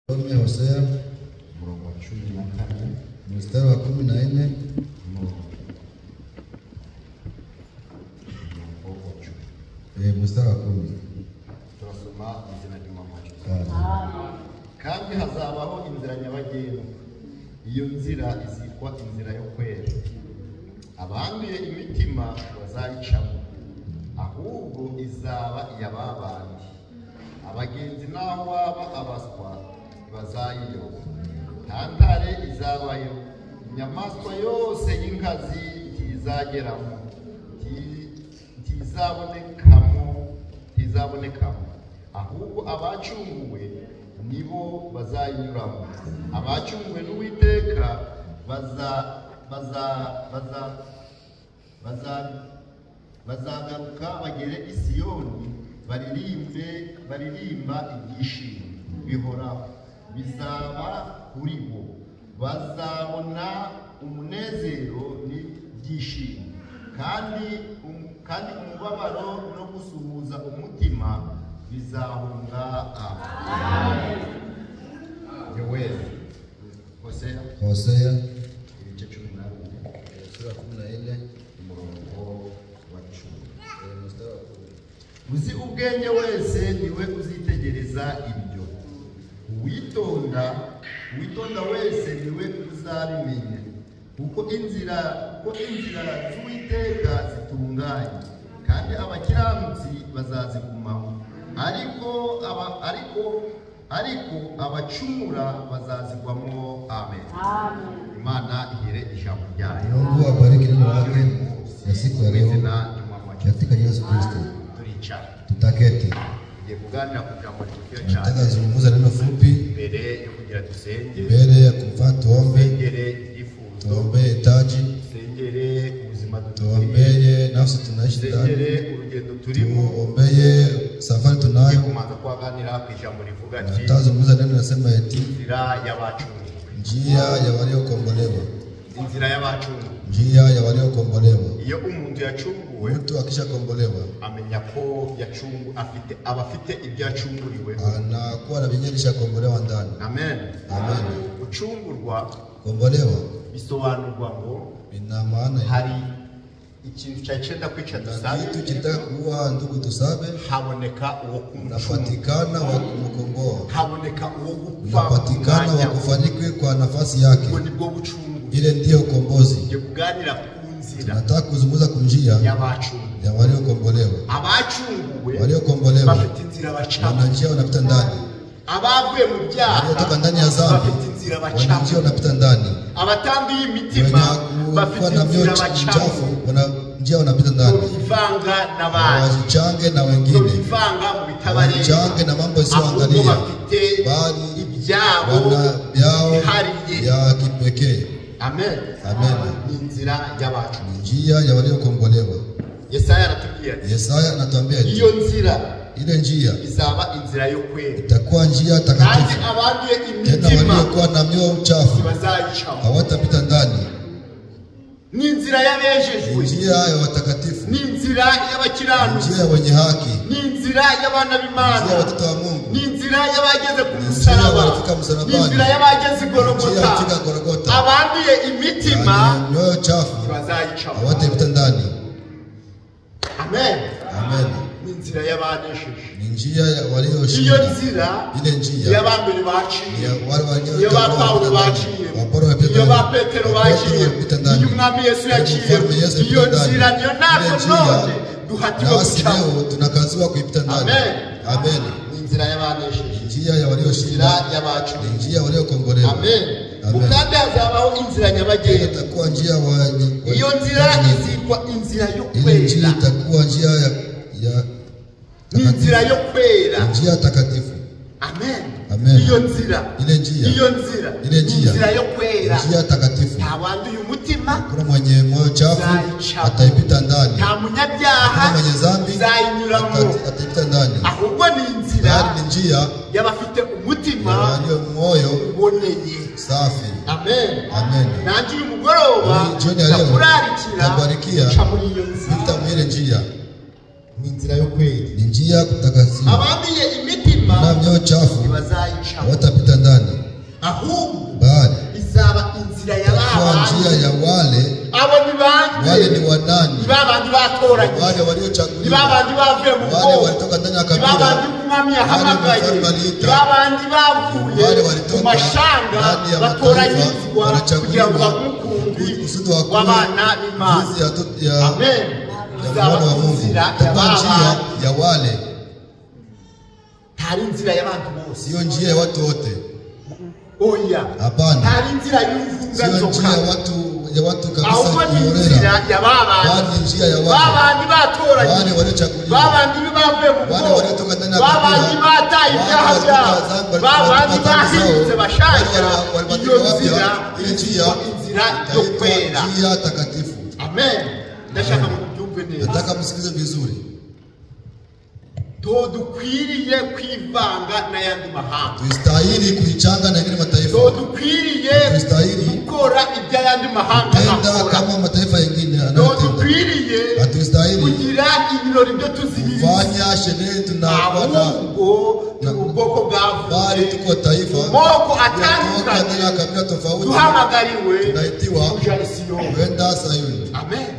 Hosea mstari wa 14 mstari wa 10 turasoma izina ry'Imana. Kandi hazabaho inzira nyabagendwa, iyo nzira izitwa inzira yo kwera, abanduye imitima bazayicamo, ahubwo izaba iy'ababandi, abagenzi naho baba abaswa bazayiyoba, nta ntare izabayo, inyamaswa yose y'inkazi ntizageramo, ntizabonekamo, ahubwo abacunguwe nibo bazayinyuramo, abacunguwe n'Uwiteka bazagaruka bagere i Siyoni, baririmba ibyishimo bihoraho, bizaba kuri bo, bazabona umunezero n'ibyishimo, kandi umubabaro no gusuhuza umutima bizahunga. Amen. Yoeli Hosea ibice 12 sura 14 umurongo wa 10. Uzi ubwenge wese niwe uzitegereza ibyo, uwitonda wese niwe uzabimenya, kuko inzira z'Uwiteka zitunganye, kandi abakiranutsi bazazigumaho, ariko abacumura bazazigwamo. Amen. Imana ihere ijambo ryayo. Mungu abariki neno lake ya siku ya leo katika Yesu Kristo. Tutaketi. Nataka zungumza neno fupi mbele ya kufa. Tuombe taji, tuombeye nafsi tunaishi ndani, tuombeye safari tunayo. Natazungumza neno nasema eti njia ya waliokombolewa, njia ya waliokombolewa. Iyo umuntu yacunguwe, mtu akishakombolewa amenya ko abafite ibyo yacunguriwe, anakuwa na binyerisha kombolewa ndani. Amen. Amen. Ucungurwa, kombolewa bisobanurwa ngo ina maana hari ikintu cyacenda kwica dusabe, kitu kitaka kuwa ndugu tusabe, haboneka uwo kunapatikana wa kumkomboa, haboneka uwo gupfa, kunapatikana wa kufanikwe kwa nafasi yake. Nibwo bucungu, ile ndiyo ukombozi. Ndio kuganira ku nzira, nataka kuzungumza ku njia ya waliokombolewa. Abacunguwe, waliokombolewa bafite inzira bacamo, wana njia wanapita ndani. Abavuye mu byaha, waliotoka ndani ya dhambi, bafite inzira bacamo, wana njia wanapita ndani. Abatanduye imitima, bafite inzira bacamo, wana njia wanapita ndani. Ivanga n'abandi, wajichange na wengine, ivanga mu bitabareba, wajichange na mambo isiyoangalia, bali ibyabo ya kipekee. Amen. Amen. Ni inzira y'abacu, njia ya waliokombolewa. Yesaya anatuambia iyo nzira, ile njia izaba inzira yo kwera, itakuwa njia takatifu, kandi abanduye imitima waliokuwa na mioyo mchafu hawatapita ndani. Ni inzira y'abejejwe, njia ya watakatifu, ni inzira y'abakiranutsi, njia wenye haki, ni inzira y'abana b'Imana, njia watoto wa Mungu, ni inzira y'abageze ku musaraba, ni inzira y'abageze Golgotha. Abanduye imitima, mioyo chafu hawatapita ndani. Amen. Amen. Ni inzira y'abanesheje, ni njia ya walioshinda. Iyo nzira, ile njia y'abambere baciye, iyo ba Paulo baciye, iyo ba Petero baciye, iyo Umwami Yesu yaciye. Iyo nzira niyo natwe none duhatiwe gucamo, tunakaziwa kuipita ndani. Amen. Ni inzira y'abanesheje, njia ya walioshinda, y'abacu, njia ya waliokombolewa. Amen. Kandi hazabaho inzira nyabagendwa, itakuwa njia iyo nzira izitwa inzira yo kwera, njia itakuwa njia ya ni inzira yo kwera, njia takatifu. Amen. Amen. Iyo nzira, ile njia, ile njia yo kwera, njia takatifu. Abanduye umutima, kuna mwenye moyo chafu ataipita ndani, nta munyabyaha mwenye dhambi zayinyuramo, ataipita ndani. Ahubwo ni inzira, ni njia y'abafite umutima, walio moyo uboneye, safi. Amen. Amen. Nanjye uyu mugoroba ndakurarikira cha muri iyo nzira, njia ni inzira yo kwera, ni njia kutakatifu. Abanduye imitima na mioyo chafu hawatapita ndani, bali izaba inzira njia ya wale ni wanani, wale waliochaguliwa, wale walitoka ndani ya kabila, wale walitoka ndani ya mataifa, wanachaguliwa kusudi wa kuwa ya mwana wa Mungu. Kwa njia ya wale, sio njia ya watu wote. Hapana, sio njia ya watu kabisa kuyorera, bali njia ya wale waliochaguliwa, wale waliotoka ndani ya kabila, ile njia takatifu. Amen. Nataka msikize vizuri. Dukwiriye kwivanga na yandi mahanga, tustahili kuichanga na ingine mataifa, dukwiriye gukora ibya yandi mahanga tenda kama mataifa yengine anatenda, hatustahili kugira ibirori byo tuzibiriza, fanya sherehe tunabona ubwoko bwavu, bali tuko taifa moko atandukanye na kabila tofauti, duhamagariwe tunaitiwa kwenda Sayuni.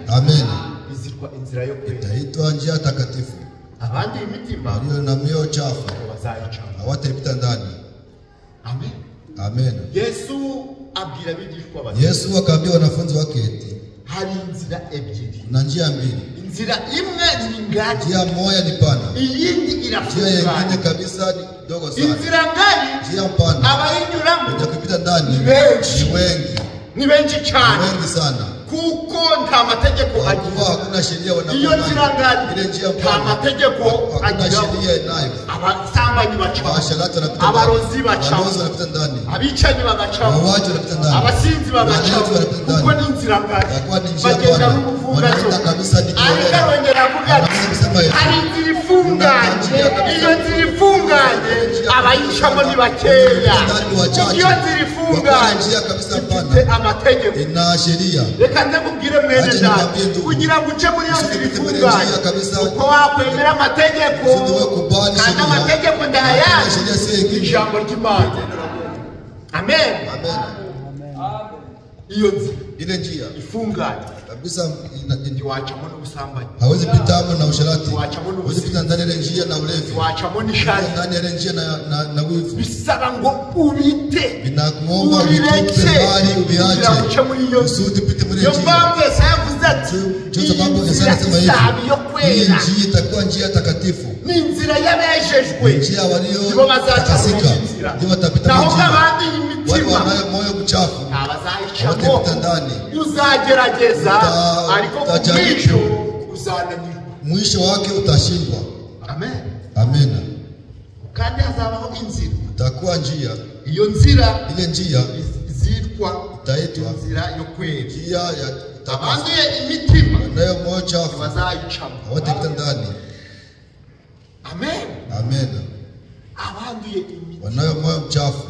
Amen. Izikwa inzira yo kwenda, itaitwa njia takatifu. Abandi imitima walio na mioyo chafu hawatapita ndani. Amen. Yesu akaambia wanafunzi wake eti hari inzira ebyiri, na njia mbili. Inzira imwe ni ngari, njia moja ni pana, iyindi irafunga, njia nyingine kabisa ni dogo sana. Inzira ngari, njia pana, abayinyuramo wenye kupita ndani ni wengi cyane, wengi sana, kuko nta mategeko agira, hakuna sheria wanayo. Iyo nzira ngari, ile njia pana, nta mategeko agira, sheria nayo. Abasambanyi baca, abarozi baca, abicanyi bagaca, abasinzi bagaca, kuko ni inzira ngari, bagenda n'umufungazo. Ariko arongera avuga ati hari inzira ifunganye, iyo nzira ifunganye abayicamo ni bakeya, iyo nzira ifunganye ifite amategeko, ina sheria. Reka ndakubwire mwene data, kugira ngo uce muri iyo nzira ifunganye, uko wakwemera amategeko kandi amategeko ndayazi, ijambo ry'Imana. Amen. Iyo ile njia ifunganye kabisa, wachamo n'ubusambanyi, hawezi pitamo na usharati, hawezi pita ndani ile njia na ulevi, wachamo n'ishari, ndani ile njia na wivu. Bisaba ngo ubite, binakuomba ubite bali ubiache usudi pite muri njia. Yombangu yavuze ati sababu yasema hivi, hii njia itakuwa njia takatifu, ni inzira yabeshejwe, njia walio takasika ndio watapita njia. Wale wanayo moyo mchafu hawatapita ndani, uzagerageza ariko mwisho wake utashindwa. Amen. Kandi hazabaho inzira, itakuwa njia, iyo nzira, ile njia zitwa itaitwa inzira yo kwera, njia ya abanduye imitima nayo moyo chafu bazayicamo, hawatapita ndani. Amen. Abanduye imitima wanayo moyo mchafu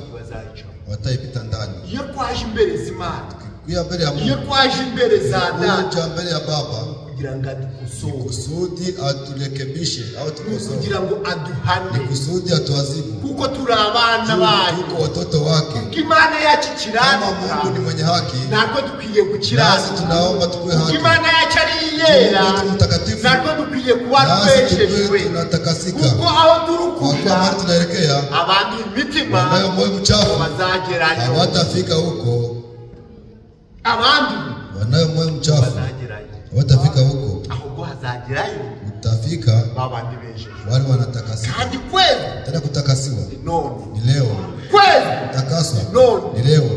watapita ndani. Iyo kwaje imbere z'Imana, kuya mbele ya Mungu, iyo kwaje imbere za Data, mbele ya Baba, kugira ngo adukosore, kusudi aturekebishe au tukosore, kugira ngo aduhane, kusudi atuadhibu, kuko turi abana bayo, kuko watoto wake. Imana yacu kirana, Mungu ni mwenye haki, nako dukwiye gukirana. Nasi tunaomba tukue haki. Imana yacu ari yera, nako dukwiye kuba tweshejwe, tunatakasika, kuko aho turukuja, kwa tunaelekea, abantu imitima wanayo moyo mchafu bazagerayo, hawatafika huko. Abantu wanayo moyo mchafu hawatafika huko, ahubwo hazagerayo utafika babandi besheje, wale wanatakasika. kandi kweli tena kutakasiwa ni leo, kweli takaswa ni leo,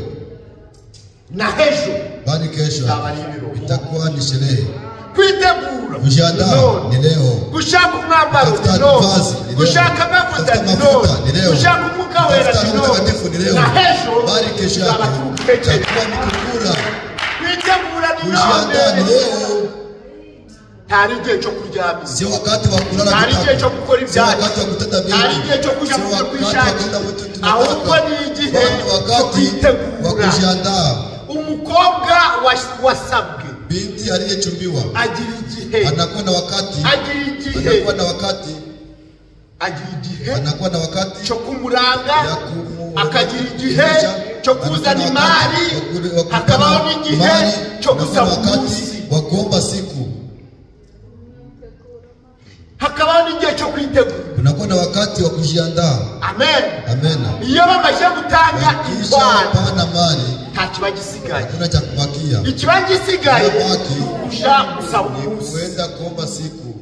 na kesho bali kesho itakuwa ni sherehe. Kwitegura kujiandaa ni leo, gushaka umwambaro ni leo, gushaka amavuta ni leo, gushaka umwuka wera ni leo, na kesho itakuwa ni kukura. Kwitegura ni kujiandaa ni leo, hari igihe cyo kuryama, si wakati wa kulala, hari igihe cyo gukora ibyaha, wakati wa kutenda dhambi, hari igihe cyo kuja kwishakira, ahubwo ni igihe cyo kujiandaa. Umukobwa wasabwe, binti aliyechumbiwa agira igihe, anakuwa na wakati, agira igihe, anakuwa na wakati, agira igihe anakuwa na wakati cyo kumuranga, akagira igihe cyo kuzana imari, hakabaho n'igihe cyo gusaba umunsi, wakuomba siku, hakabaho n'igihe cyo kwitegura. unakuwa na wakati wa kujiandaa. Amen. Amen. Iyo bamaze gutanga impano mali nta kiba gisigaye, hakuna cha kubakia. Ikiba gisigaye usha gusaba umunsi, kwenda kuomba siku.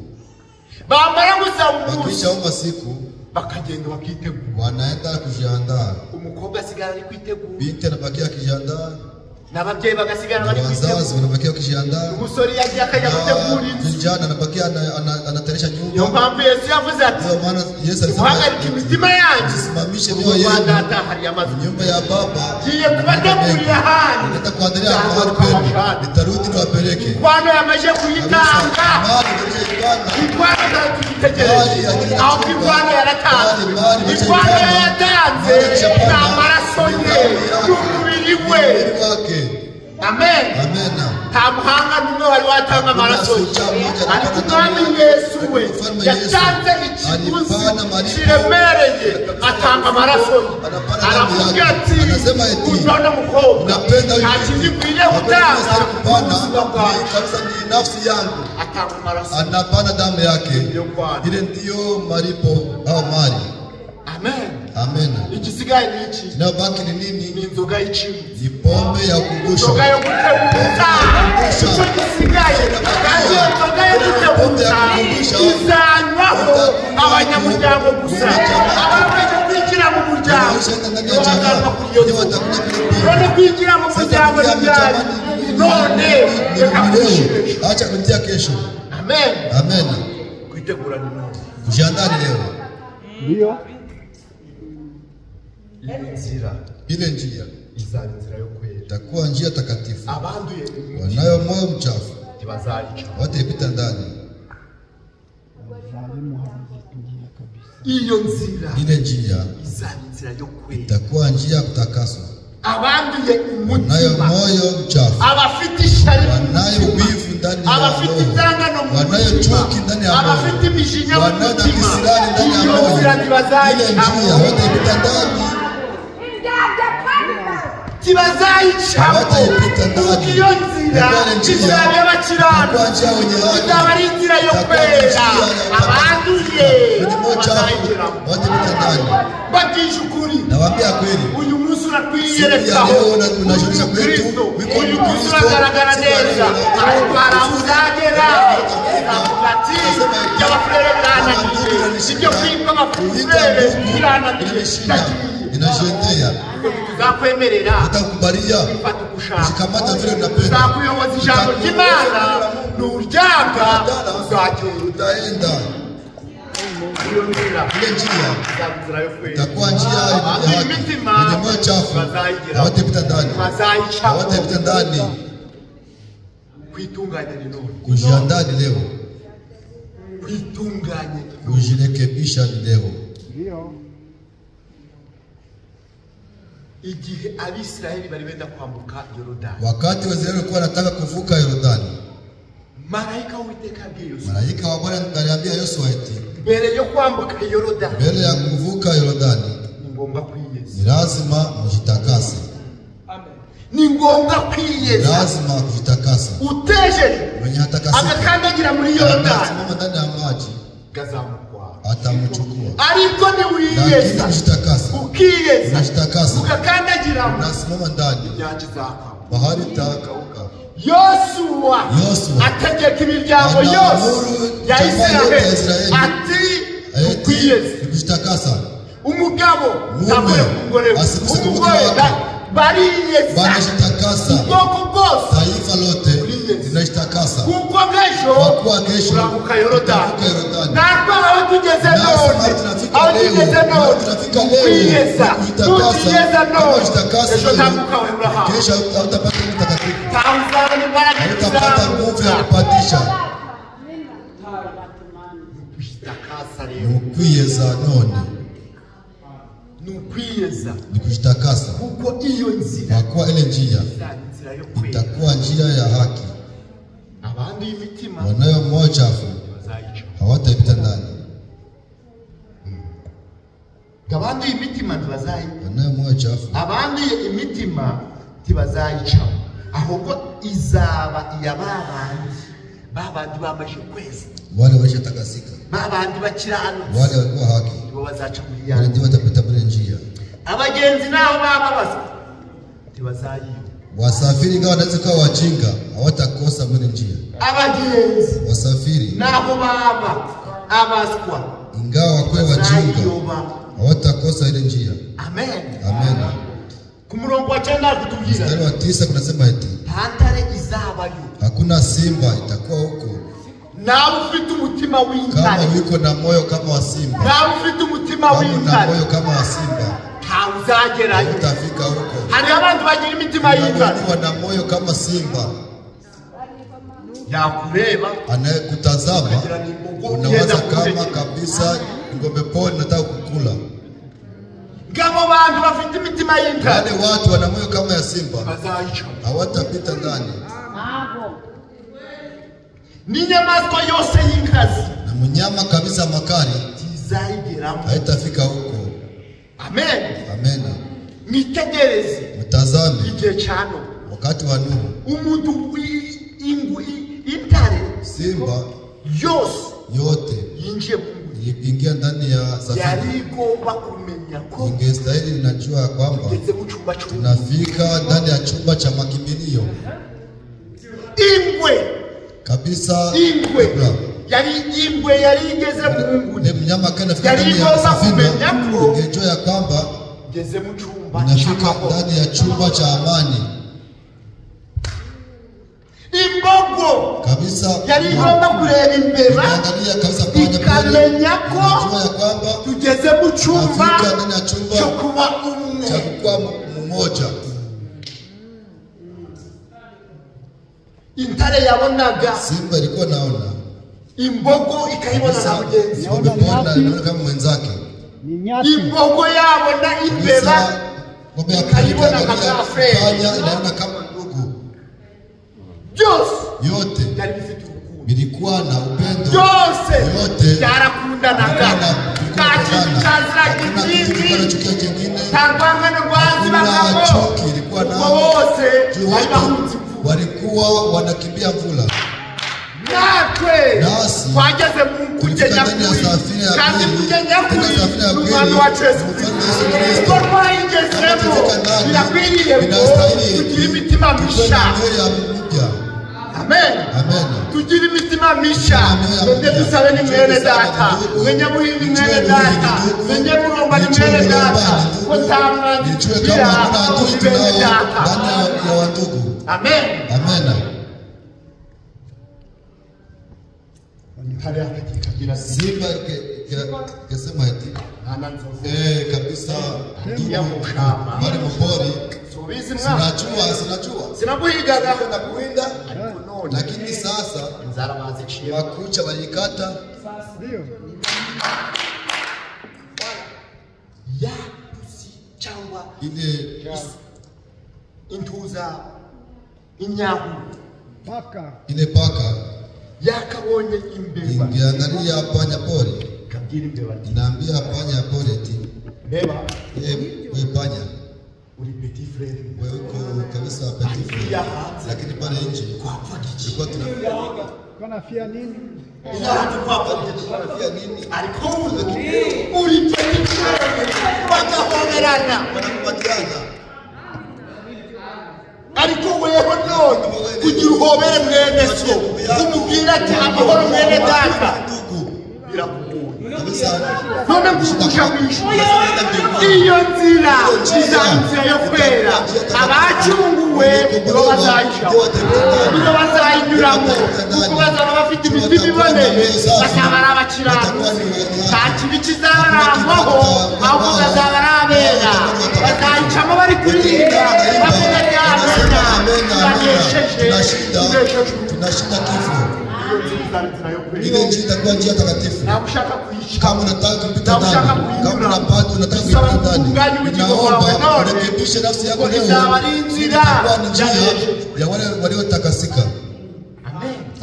bamara gusaba umunsi, bakishaomba siku bakagenda bakitegura, wanaenda kujiandaa. umukobwa asigara ari kwitegura, binti anabakia kujiandaa, n'ababyeyi bagasigara bari kwitegura, wazazi wanabakia kujiandaa, umusore yagiye akajya gutegura inzu, vijana anabakia anatarisha nyumba. Niyo mpamvu Yesu yavuze ati, maana Yesu alisema muhagarike imitima yanyu, simamishe mioyo yenu, data hari amazu, nyumba ya baba ngiye kubategurira ahantu, nenda kuandalia mahali penu, nitarudi niwapeleke. Inkwano yamaze kuyitanga, inkwano tugitegereje, aho inkwano yaratanze, inkwano yatanze ni amaraso ye n'umubiri we. Amen. Amen. Nta muhanga n'umwe wari watanga amaraso ye, ariko umwami Yesu we yatanze ikiguzi kiremereye, atanga amaraso ye. Aravuga ati, uno mukobwa nta kindi nkwiriye gutanga ubuzima bwawe, nafsi yangu, atanga amaraso, anapana damu yake, ile ndiyo malipo au mali. Amen. Amen. Igisigaye ni iki? Inabaki ni nini? Ni inzoga y'icumi, ni pombe ya kukumbusha, inzoga yo guteguza. Icyo gisigaye kandi iyo nzoga yo guteguza izanywaho abanyamuryango gusa, abamaze kwinjira mu muryango bazaganwa kuri iyo nzoga. None kwinjira mu muryango n'ibyayi, none reka kwishimira, acha kuingia kesho. Amen. Amen. Kwitegura ni none, kujiandaa leo. Ndio ile njia izaba inzira yo kwera, itakuwa njia takatifu. abanduye Wanayo moyo mchafu ntibazayica, watapita ndani. iyo nzira, ile njia izaba inzira yo kwera, itakuwa njia ya kutakaswa. abanduye Wanayo umutima, moyo mchafu, abafite ishyari, wanayo wivu ndani ya abafite moyo, inzangano mu wanayo mutima, chuki ndani ya moyo, abafite imijinya mu wanayo mutima, kisirani ndani ya iyo moyo. nzira Ile ntibazayicamo, njia watapita ndani, ntibazayicamo, kuko iyo nzira izaba y'abakiranutsi, izaba ari inzira yo kwera. Abanduye bazayigeramo, watapita ndani. batije ukuri. Nawaambia kweli, Uyu munsi urakwiyerekaho Kristo, uyu munsi uragaragara neza, ariko hari aho uzagera avuga ati, y'abafurere birananiye, ibyo kwitwa abafurere birananiye, inajiendea, tuzakwemerera, utakubalia fata ugushaka, usikamata vile unapenda, tuzakuyoboza ijambo ry'Imana, nuryanga uzagenda, utaenda. iyo nzira, Ile njia inzira yo kwera, itakuwa njia ya haki. Wenye moyo chafu hawatapita ndani, hawatapita ndani. kwitunganya ni none, Kujiandaa ni leo, kwitunganya kujirekebisha ni leo. ndio igihe Abisirayeli bari benda kwambuka Yorodani, Wakati Waisraeli walikuwa wanataka kuvuka Yordani, marayika w'Uwiteka abwiye Yosuwa, malaika wa Bwana aliambia Yoshua eti mbere yo kwambuka Yorodani mbele ya kuvuka Yordani ni ngombwa kwiyeza, ni lazima mjitakase. ni ngombwa kwiyeza, Lazima kujitakasa. utejeje Mwenye hatakasika agakandagira muri Yorodani simama ndani ya maji gazamukwa, atamchukua. ariko ni Lakini wiyeza, kujitakasa, ukiyeza, unajitakasa, ugakandagira unasimama ndani, inyanja izakama. bahari itakauka. Yosuwa ategeka imiryango yose ya Israeli ati ukwiyeze, kujitakasa. umugabo ntabwo umugore we, umugore bariyeza, Banajitakasa, ubwoko bwose taifa lote linajitakasa. kuko nk'ejo Kwa kesho urabuka Yorodani, tutavuka Yordani. natwe aho tugeze none, aho tugeze none, ukwiyeza, nutiyeza none, ejo ntabuka we urahawe, Kesho hautapata mtakatifu, tawuzabona imbaraga hautapata nguvu ya kupatisha. kujitakasa Ni rero, ukwiyeza none, ni ukwiyeza, ni kujitakasa, kuko iyo nzira kwa kuwa ile njia inzira yo kwera, itakuwa njia ya haki. abanduye imitima Wanayo moyo chafu bazayica. hawataipita ndani. Abanduye imitima ntibazayica. Wanayemoyo chafu. Abanduye imitima ntibazayica. Ahubwo izaba babandi bamaze kwezi. Wale washatakasika. Babandi bakiranutse. Wale walikuwa haki. Nibo bazaca muri Wale yanyu. ndio watapita muri njia. Abagenzi naho bababasa ntibazayiba. Wasafiri ingawa wanaweza kuwa wajinga, hawatakosa muri njia. Abagenzi Wasafiri naho baba abaswa ingawa wakwe wajinga, hawatakosa ile njia. Amen. Amen. Ku murongo wa 9 kutubwira. Mstari wa 9 kunasema eti Pantare izabayo. hakuna simba itakuwa huko. Nawe ufite umutima w'intare. Kama yuko na moyo kama wa simba. Nawe ufite umutima Na w'intare. moyo kama wa simba. Hauzagerayo. Utafika huko. Hari abantu bagira imitima y'intare. Na moyo kama simba. Yakureba anayekutazama unawaza kama kabisa ngombe pori nataka kukula. Ngabo bantu bafite imitima y'intare. Wale watu wana moyo kama ya simba bazayica. Hawatapita ndani. N'inyamaswa yose y'inkazi na mnyama kabisa makari tizayigeramo. Haitafika huko. Amen. Amen. Mitegereze. Mtazame igihe cyano wakati wa Nuhu. Umuntu intare simba yote yinjiye ingia ndani ya safina. Yarigomba kumenya ko ingestahili inajua kwamba tunafika ndani ya chumba cha makimbilio. Ingwe kabisa. Ingwe yari igeze Mungu. Ni mnyama kana fika ndani ya safina. Ingejua ya kwamba ngeze mu chumba inafika ndani ya chumba cha amani. Imbogo kabisa yari igomba kureba imbeba ikamenya ko tugeze mu chumba cyo kuba umwe cha kuwa mmoja. Intare yabonaga simba ilikuwa naona. Imbogo ikayibona na mugenzi naona kama mwenzake. Imbogo yabona imbeba ikayibona kama Frère inaona kama ndugu. Yote bilikuwa na upendo. Yote yarakundanaga. Kazira kingine tangwanga n'gwazi bagabo bose walikuwa wanakimbia mvula. Natwe twageze mu kugenya kandi kugenya kuri umwami wa Yesu Kristo twayigezemo birakwiriye kugira imitima misha. Amen. Amen. Tugira imitima misha. Nde dusabe ni mwene data. Menye muhindi mwene data. Menye muromba ni mwene data. Kotanga kama kuna ndugu tunao ndani ya wandugu. Amen. Amen. Ntare akagira simba kesema eti kabisa ya mushamba bari mupori. Subizi mwa sinajua sinabuhigaga na kuwinda lakini sasa inzara baziciye makucha balikata. Ndio ya pusi cyangwa ile intuza inyahu paka ile paka yakabonye imbeba ingiangalia panya pori kabwira imbeba inaambia panya pori eti beba wewe panya uri petit frère wewe uko kabisa petit frère lakini pale nje tulikuwa tunafia nini tunafia nini alikuwa uri petit frère bagahoberana wanakupatiana ariko weho none kugira uhobere mwene so umubwira ati amahoro mwene data birakugoye kabisa. none gusha kwishyura iyo nzira izanzira yo kwera abacunguwe nibo bazayinyuramo kuko bazaba bafite imitima iboneye bazaba ari abakiranutsi nta kibi kizabarangwaho ahubwo bazaba ari abera bazayicamo bari kuririmba bavuga ati amena tunesheje tunashinda kifo. Ile njia itakuwa njia takatifu. Kama unataka kupita ndani, kama unapata unataka kupita ndani, naomba urekebishe nafsi yako leo. Itakuwa ni njia ya wale waliotakasika.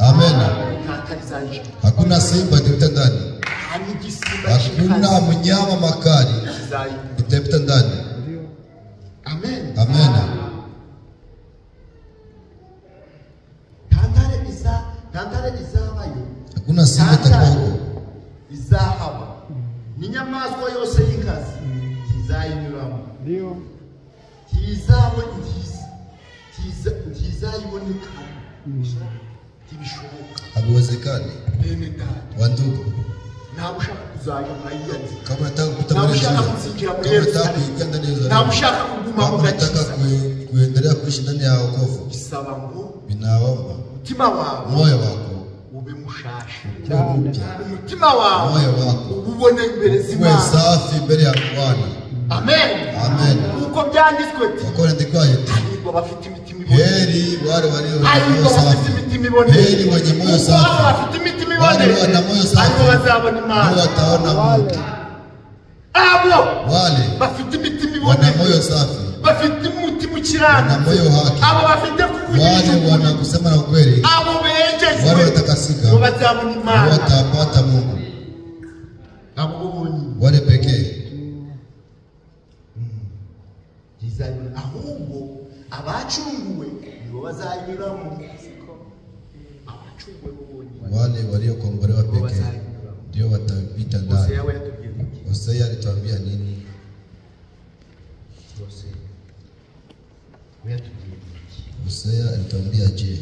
Amen. Hakuna simba atapita ndani. Hakuna mnyama makali itapita ndani. Amen. Amen. Tandare izabayo. Hakuna simba itakuwa huko. Izahaba. N'inyamaswa yose y'inkazi izayinyuramo. Ndio. Tizayiboneka. Tibishoboka. Habiwezekani. Wandugu. Nabushaka kuzayo ayiyanze. Kama nataka kutambulisha. Nabushaka kuguma mu gakiza. Nataka kuendelea kuishi ndani ya wokovu. Bisaba ngo binaomba mutima wawe moyo wako ube mushasha. Mutima wawe moyo wako ubone imbere z'Imana. Uwe safi mbele ya Bwana. Amen. Amen. Uko byanditswe ati. Ukora ndikwaye ati. Ngo bafite imitima iboneye. Heri wale walio na moyo safi. Heri wenye moyo safi. Bafite imitima iboneye. Wale wana moyo safi. Abo bazabona Imana. Wataona Mungu. Abo wale bafite imitima iboneye. Wana moyo safi. Bafite umutima ukirana. Wana moyo haki. Abo bafite kuvugisha. Wale wana kusema na ukweli. Abo bejeje. Wale watakasika. Bazabona Imana. Watapata Mungu. Abo boni. Wale pekee. Ahubwo abacunguwe nibo bazayinyuramo. Wale waliokombolewa pekee ndio watapita ndani. Hosea alituambia nini? Hosea alituambia je?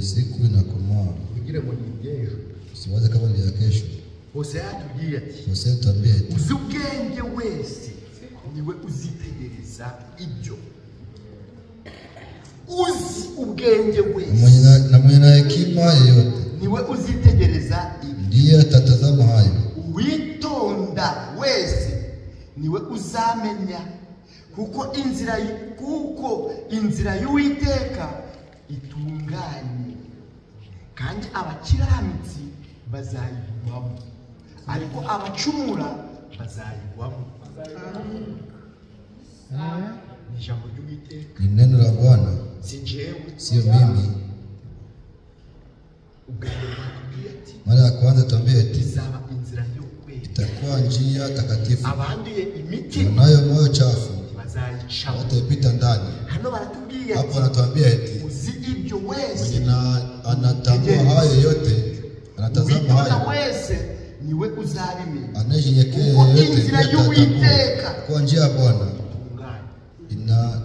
Siku inakomaa. Usiwaze kama ni ya kesho. Hosea atugiye ati. Hosea atuambia ati. Uzi ubwenge wese niwe uzitegereza ibyo. Uzi ubwenge wese. Na mwenye na hekima yeyote. Niwe uzitegereza ibyo. Ndiye atatazama hayo. Witonda wese niwe uzamenya kuko inzira y'Uwiteka itunganye kandi abakiranutsi bazayigwamo ariko abacumura bazayigwamo. Ijambo ry'Uwiteka ni neno la Bwana, si jewe, sio mimi. Mara ya kwanza tuambie eti itakuwa njia takatifu. Abanduye imitima nayo moyo chafu bazayica watapita ndani. Hano baratubwiye hapo anatuambia eti uzi ibyo wese mwenye anatambua hayo yote, anatazama hayo wese niwe uzabimenya. Anajinyenyekea yote kwa njia ya Bwana ina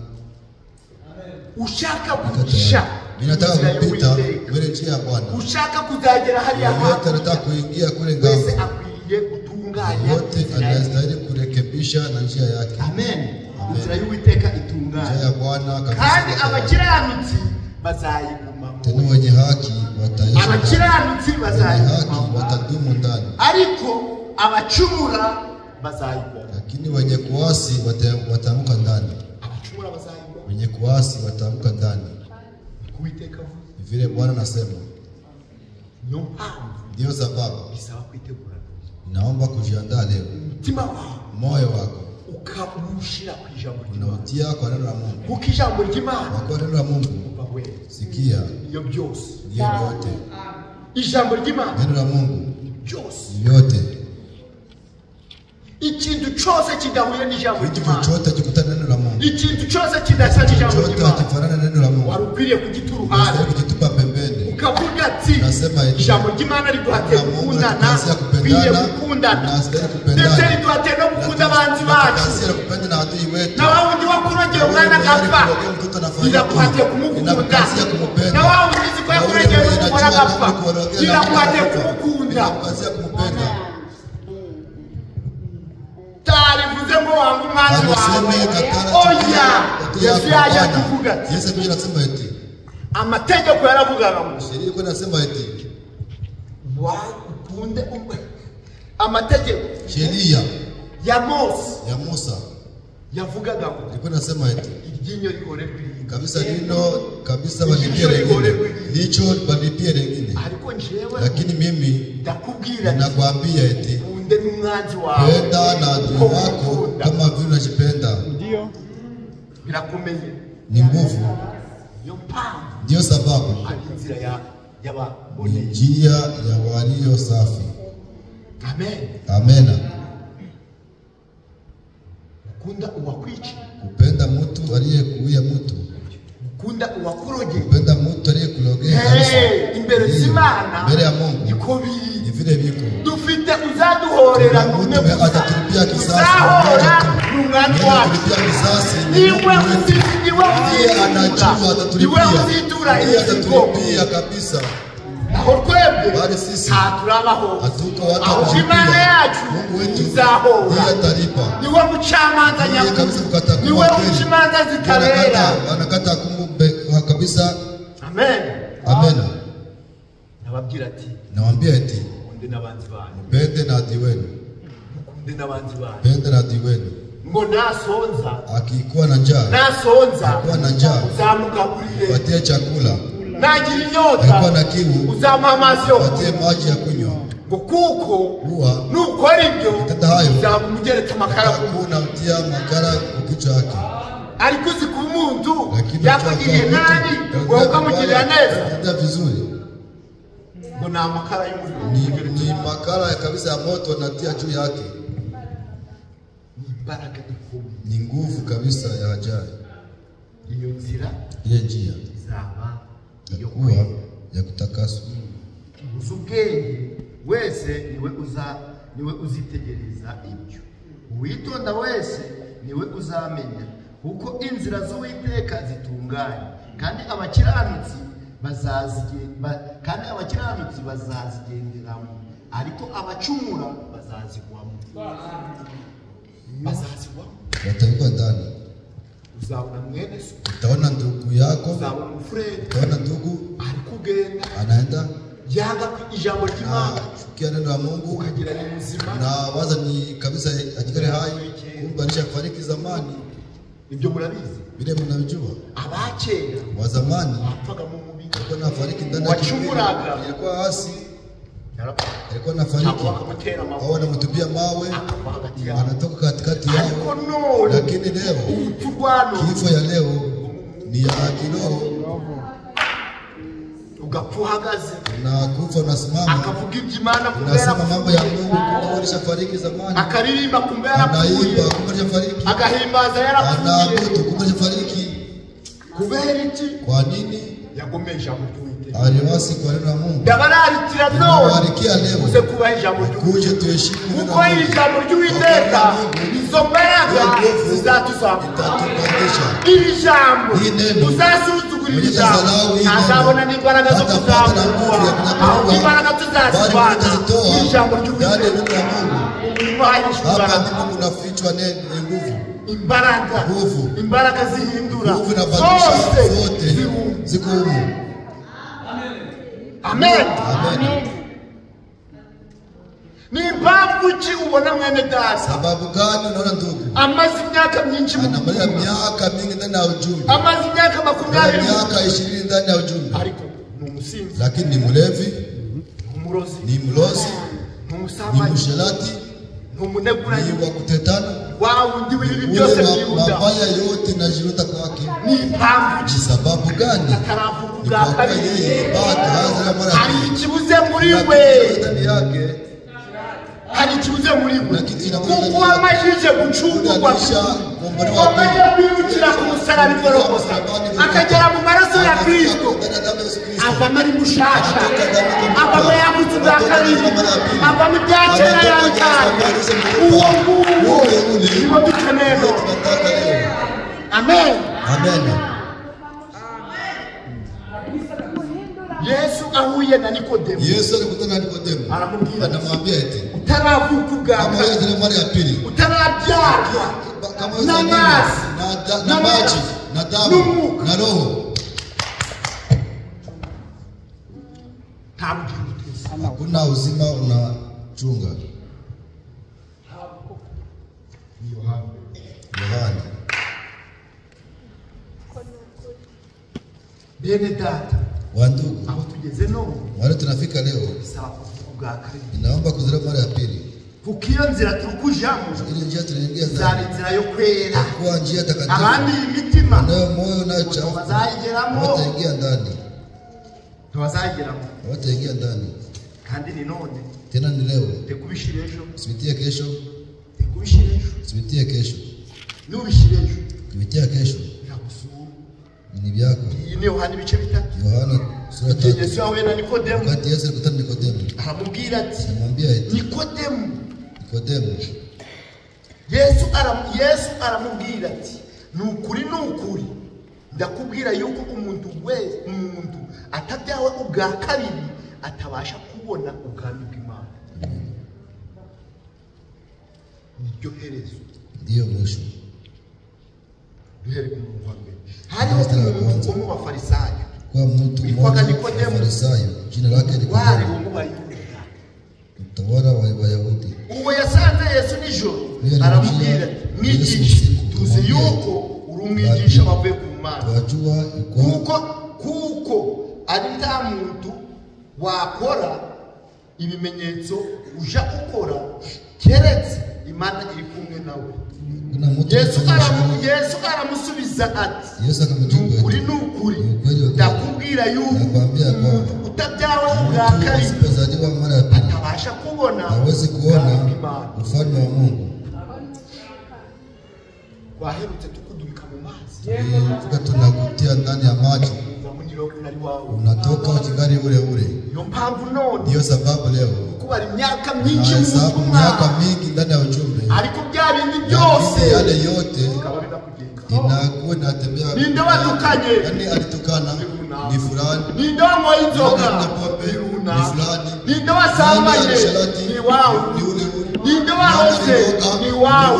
ushaka kugisha. Ninataka kupita mbele njia ya Bwana. Ushaka kuzagera hali ya Yote anataka kuingia kule ngambo. Wese akwiye kutunganya. Yote anastahili kurekebisha na njia yake. Amen. Inzira y'Uwiteka itunganye. Njia ya Bwana kabisa. Kandi abakiranutsi bazayiguma. Tena wenye haki wataishi. Abakiranutsi bazayiguma. Watadumu ndani. Ariko abacumura bazayiguma. Lakini wenye kuasi wataamka ndani. Abacumura bazayiguma. Wenye kuasi wataamka ndani. Kuiteka vile Bwana anasema. Ndio sababu bisaba kwitegura. Naomba kujiandaa leo. Mtima wako, moyo wako ukamushira ku ijambo unautia kwa neno la Mungu. Kuko ijambo ry'Imana kwa neno la Mungu sikia iyo byose yote. Ijambo ry'Imana neno la Mungu byose yote. Ikintu cyose kidahuye n'ijambo ry'Imana, kitu cyose gikutana neno la Mungu, ikintu cyose kidasa n'ijambo ry'Imana, kifanana neno la Mungu, warukwiriye kugituruhana kugitupa pembeni, ukavuga ati ijambo ry'Imana riduhateye gukundana, kwiye gukundana, ndetse riduhateye no gukunda abanzi bacu, na wawundi wakurogeye umwana agapfa iraguhateye kumukunda, na wawundi uzi ko yakurogeye umwana agapfa iraguhateye kumukunda. Tarivuze ngo wangu mwanzi wawe. Oya, Yesu yaje kuvuga ati. Yesu ndiye anasema eti amategeko yaravuga ngo sheria iko nasema eti wakunde umwe. Amategeko sheria ya Musa yavugaga ngo iko nasema eti iryinyo rihore kabisa nino kabisa balipie lingine licho balipie lingine. Lakini mimi ndakubwira nakwambia eti n'umwanzi wawe penda na adui wako kama vile unajipenda. Ndio birakomeye ni nguvu. Ndio sababu ni njia ya walio safi. Amen. Kupenda mtu aliyekuia mtu. Kupenda mtu aliyekulogea kabisa. Mbele ya Mungu. Ni vile viko. Dufite uzaduhorera none atatulipia kisasi. Niwe anajua atatulipia kabisa. Bali sisi hatuko watu Imana yacu atalipa. Niwe mucamanza nyakuri. Niwe mucamanza zitabera. Anakata kumbe kabisa. Amen. Nawambia eti pende na adui wenu. Pende na adui wenu. Akikuwa na njaa, akikuwa na njaa, patie chakula. Akikuwa na kiu, patie maji ya kunywa. Huwa kitenda hayo, hakuna mtia makara kukichwa yake. Lakini vizuri ni makara kabisa ya moto natia juu yake. Ni nguvu kabisa ya ajali. Ile njia kuwa ya kutakaswa. Wese niwe uzitegereza ibyo. Uwitonda wese niwe uzamenya kuko inzira z'Uwiteka zitunganye kandi abakiranutsi bazazigenderamo ariko abacumura bazazigwamo. Watakuwa ndani. Uzabona mwene so. Utaona ndugu yako. Uzabona Frère. Utaona ndugu alikugenda. Anaenda. Yanga ijambo ry'Imana. Chukia neno la Mungu. Ukagira ni muzima. Na waza ni kabisa ajikare hai. Kumbe alishafariki zamani. Ibyo murabizi. Bile mnabijua. Abakera wa zamani apfaga mu mubiri. Alikuwa anafariki ndani ya wachumuraga. Alikuwa asi. Alikuwa anafariki. Au anamtupia mawe. Anatoka katikati yao. Lakini leo kifo ya leo ni ya kiroho. Ugapuhagaze na kufa unasimama akavuga iby'Imana unasema mambo ya Mungu kumbe alishafariki zamani. Akaririmba kumbe yarapfuye. Kumbe alishafariki. Agahimbaza yarapfuye. Anaabudu kumbe alishafariki. Kubera iki? Kwa nini? Yagomeja mtuite. Aliwasi kwa neno la Mungu. Dabaritira no. Alikia leo. Uze kuba ijambo ry'Uwiteka. Kuje tuheshimu neno la Mungu. Kuko ijambo ry'Uwiteka izo mbaraga zizatuzamura. Iri jambo uzasuzugura iri jambo azabona n'imbaraga zo kuzamura. Aho imbaraga tuzazibana ijambo ry'Uwiteka. Hapa ndipo kunafichwa nguvu. Imbaraga zihindura. Nguvu na badilisha zote ziko humu. Amen. Ni mpamvu ki ubona mwene data? Sababu gani unaona ndugu? Amaze imyaka myinshi mu anamaliza miaka mingi ndani ya ujumbe. Amaze imyaka 20. Miaka 20 ndani ya ujumbe. Ariko ni umusinzi. Lakini ni mlevi, umurozi, ni mlozi, ni mshelati, ni wa kutetana. Wao ndi wili byose byuda. Mabaya yote na jiruta kwake. Ni mpamvu ki? Sababu gani? Ni kwa kuwa yeye bado hazina mara. Alikibuze muri we. Ndani yake. Alikibuze muri we. Kuko amajije gucungurwa. Amaje kwirukira ku musaraba igorokosa. Akagera mu maraso ya Kristo. Avama ari mushasha. Avama yagutse bwa kabiri. Avama ibyakera yankana. Uwo nguwo niwo dukeneye. Amen. Yesu ahuye na Nikodemo. Yesu alikutana na Nikodemo. Anamwambia eti utaravuka ubwa kama yeye mara ya pili. Utarabyarwa. Kama na maji na damu na roho. Hakuna uzima unachunga. Yohana. Bene data. Wandugu. Aho tugeze no. Wale tunafika leo. Inaomba kuzira mara ya pili. kukiyo nzira turukujamo ile njia tunaingia zari nzira yo kwera kwa njia takatifu abandi imitima nayo moyo na chafu bazayigeramo wataingia ndani wataingia ndani kandi ni none tena ni leo tekubishirejo sibitie kesho sibitie kesho nubishirejo kubitia kesho ni byako ni Yohana ibice bitatu Yohana sura 3 Yesu awe na Nikodemu wakati Yesu alikutana na Nikodemu aramubwira ati amwambia eti Nikodemu Yesu aramubwira ati nukuri ndakubwira yuko umuntu atabyawe ubwa kabiri atabasha kubona ubwami bw'Imana niryo herezo ndio mwisho duhere ku muntu wa mbere hariho umuntu mu bafarisayo kwa mtu mmoja Farisayo jina lake ni wale Wayuda utawala wa Wayahudi uwo yasanze Yesu nijoro aramubwira mwigisha tuzi yuko uri umwigisha wavuye ku Mana wajua kuko ari nta muntu wakora ibimenyetso uja ukora keretse Imana iri kumwe nawe Yesu aramusubiza ati nukuri ndakubwira yuko umuntu utabyawe ubwa kabiri atabasha kubona ufalme wa Mungu waherutse tukudumika mu mazi tunakutia ndani ya maji unatoka ukigari ule niyo mpamvu none niyo sababu leo kubara imyaka myinshi miaka mingi ndani ya ujumbe ariko bya bindi byose yale yote inakuwa inatembea ninde watukanye yani alitukana ni fulani ninde wa inzoka ni fulani ninde wasambanye ni wao ninde wahose ni wao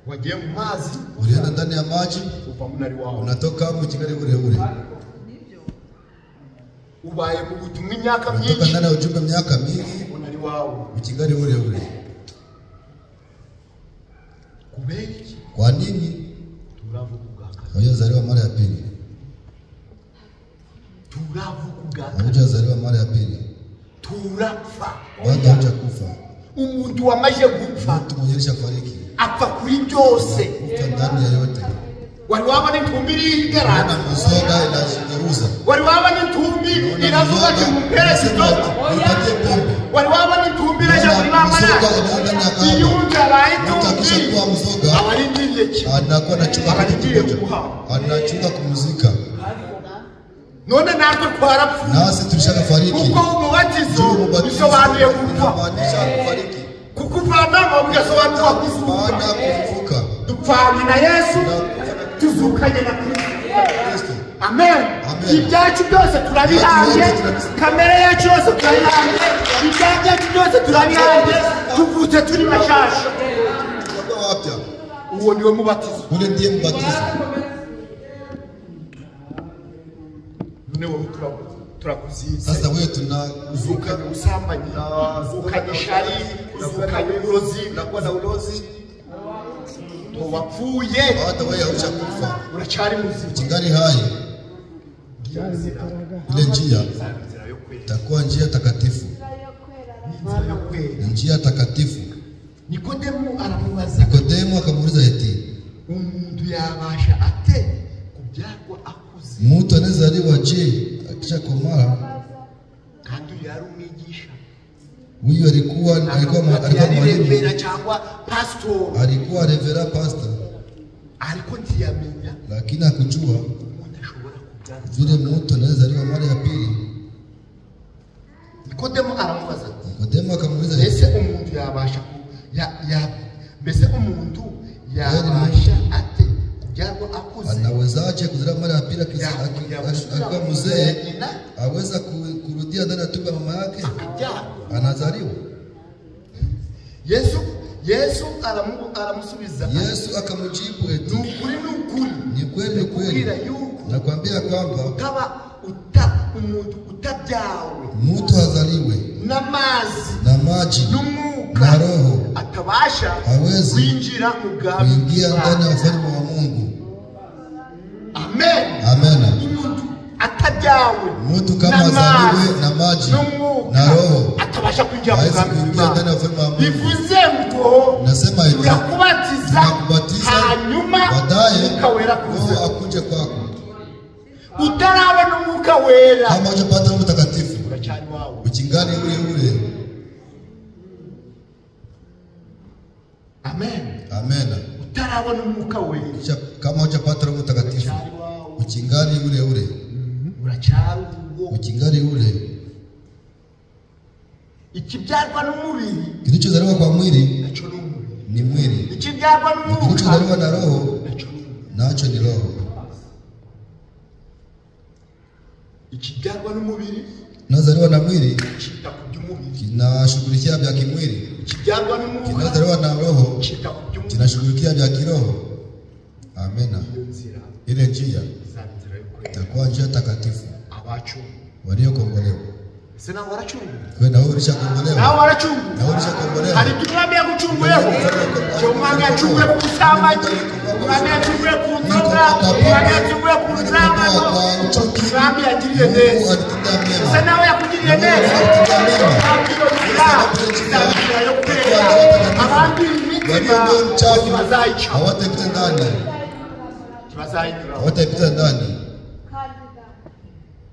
wagiye mu mazi ulienda ndani ya maji unatoka mu kigali ule ubaye mu butumwa imyaka myinshi unatoka ndani ya ujumbe myaka mingi unari wawe mu kigali ule kubeki kwa nini turavuga hawajazaliwa mara ya pili hawajazaliwa mara ya pili turapfa bado hajakufa umuntu wamaje gupfa mtu mwenye alishafariki apfa kuri byose ndani ya yote wari wabona intumbi irigarana na muzoga inashigeuza wari wabona intumbi iravuga ati muperesi toto wari wabona intumbi iraje muri mama yake iyunja bayitumbi kwa muzoga abarindiriye ki anakuwa anachunga kumuzika none natwe twarapfuye nasi tulishakafariki kuko umubatizo bisobanuye gupfa kukuvanamo bigasobanura kufufuka dupfanye na Yesu tuzukanye na Kristo amen ibyacu byose turabihambye kamere yacu yose turabihambye ibyacu byose turabihambye tuvutse turi bashasha uwo niwe mubatizo ule ndiye mubatizo newe turakuzize sasa wewe tunazukanye usambanyi uzukanye shari uzukanye urozi unakuwa na ulozi wapfuye hata wewe haujakufa unachari muzima kingali hai ile njia itakuwa njia takatifu njia takatifu Nikodemu aramubaza akamuuliza eti umuntu yabasha ate kubyarwa akuze mtu anazaliwa je akisha komara kandi yari umwigisha huyu alikuwa mwalimu cyangwa pastor alikuwa revera pastor ariko ntiyamenya lakini akujua vile mtu anazaliwa mara ya pili Nikodemu aramubaza akamuuliza ese umuntu yabasha mbese umuntu yabasha ate kubyarwa akuze anawezaje kuzaliwa mara ya pili akiwa mzee aweza kurudia ndani ya tumbo ya mama yake anazaliwa Yesu aramusubiza Yesu akamjibu eti ni kweli nakwambia kwamba umuntu utabyawe mtu azaliwe na maji na roho atabasha kuingia ndani ya ufalme wa Mungu amen amen umuntu yabyawe mtu kama azaliwe na maji na roho atabasha kuingia mu bwami bw'Imana. bivuze ngo Nasema hivi, yakubatiza hanyuma baadaye ukawera kuza akuje kwako. utarabona umwuka wera Kama hujapata Roho Mtakatifu uracari wawe uchingani ule. amen Amen. utarabona umwuka wera Kama hujapata Roho Mtakatifu uchingani ule. uracari uchingani ule. ikibyarwa n'umubiri Kilichozaliwa kwa mwili nacho ni mwili. ikibyarwa n'umwuka Kilichozaliwa na roho nacho ni roho. ikibyarwa n'umubiri Kinazaliwa na mwili chita kubyumubiri kinashughulikia vya kimwili. ikibyarwa n'umwuka Kinazaliwa na roho chita kubyumubiri kinashughulikia vya kiroho. Amena. Ile njia itakuwa njia takatifu abacu waliokombolewa. sina warachungu Kwenda wewe ulishakombolewa. na warachungu Na wewe ulishakombolewa. alitumwambia kuchungulewa chomwanga chungwe kusamaji mwambia chungwe kunzoga mwambia chungwe kunzama mwambia ajirie neza sana wewe akujirie neza mwambia yokupera abantu imitima bazayicamo hawatapita ndani. Hawatapita ndani.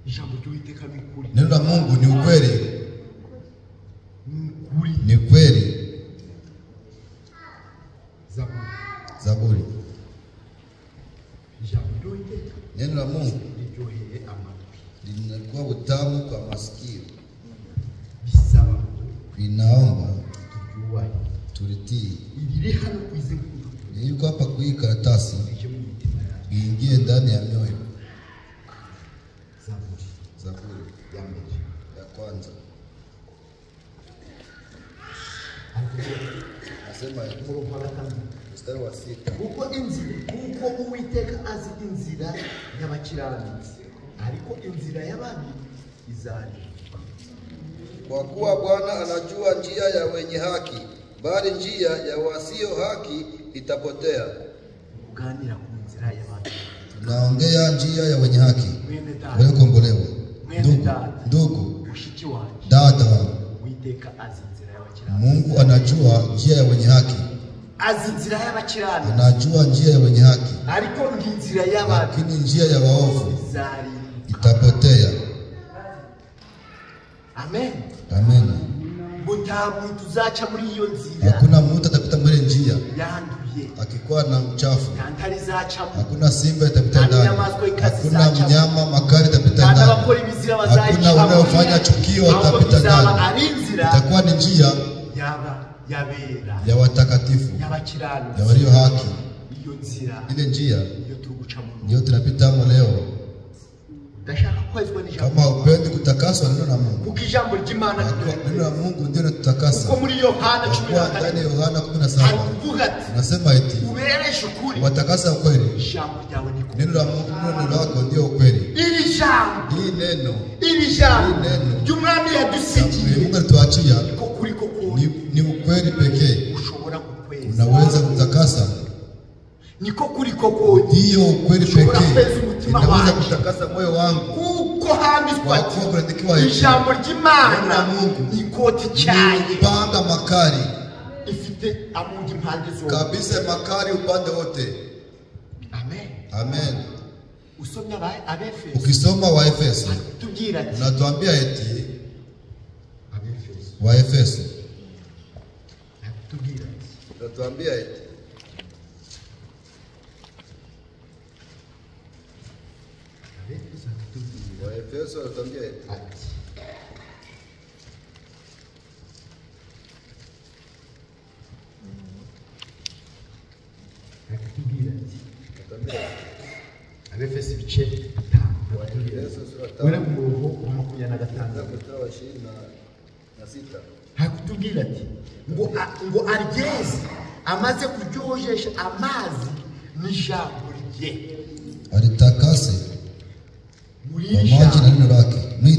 ijambo ry'Uwiteka ni ukuri. Neno la Mungu ni ukweli. Ni kweli. Zaburi. Ijambo ry'Uwiteka Neno la Mungu riryoheye amatwi. linakuwa utamu kwa masikio. Bisaba Linaomba turyubahe. tulitii. Iriri hano kwize nkuru. Yuko hapa kui karatasi iingie ndani ya mioyo. Zaburi ya kwanza. Nasema mstari wa 6. Kuko Uwiteka azi inzira y'abakiranutsi ariko inzira y'ababi izari. Kwa kuwa Bwana anajua njia ya wenye haki, bali njia ya wasio haki itapotea. Kuganira ku nzira y'ababi. Tunaongea njia ya wenye haki waliokombolewa. Ndugu, dada, Mungu anajua njia ya wenye haki. Anajua njia ya wenye haki. Lakini njia ya waovu itapotea. Amen. Amen. Hakuna mtu atapita mbele njia akikuwa na uchafu. Hakuna simba itapita ndani. Hakuna mnyama makali itapita ndani. Hakuna wanaofanya chukio watapita ndani. Itakuwa ni njia ya watakatifu, ya walio haki. Ile njia ndio tunapita leo. Kama upendi kutakaswa neno la Mungu. Neno la Mungu ndio linatutakasa. Kwa ndani ya Yohana 17 nasema eti watakasa ukweli. Neno la Mungu, neno lako ndio ukweli. Hii neno Jumani ya dusiki Mungu alituachia ni ukweli pekee. Unaweza kutakasa. Niko kuliko kodi. Ndio ukweli pekee. Inaweza kutakasa moyo wangu. Kuko handikwa ijambo ry'Imana ikoti cyaye. Panga makari. Ifite amungi impande zo. Kabisa makari upande wote. Amen. Amen. Usomya Abefeso. Ukisoma wa Efeso. Unatuambia eti wa Efeso. Unatuambia eti wa Efeso anatuambia eti Abefeso ibice 5. Wera mu murongo wa 25. Hakutubwira ati ngo aryeze amaze kuryojesha amazi n'ijambo rye. Alitakase maji na neno lake. Mwi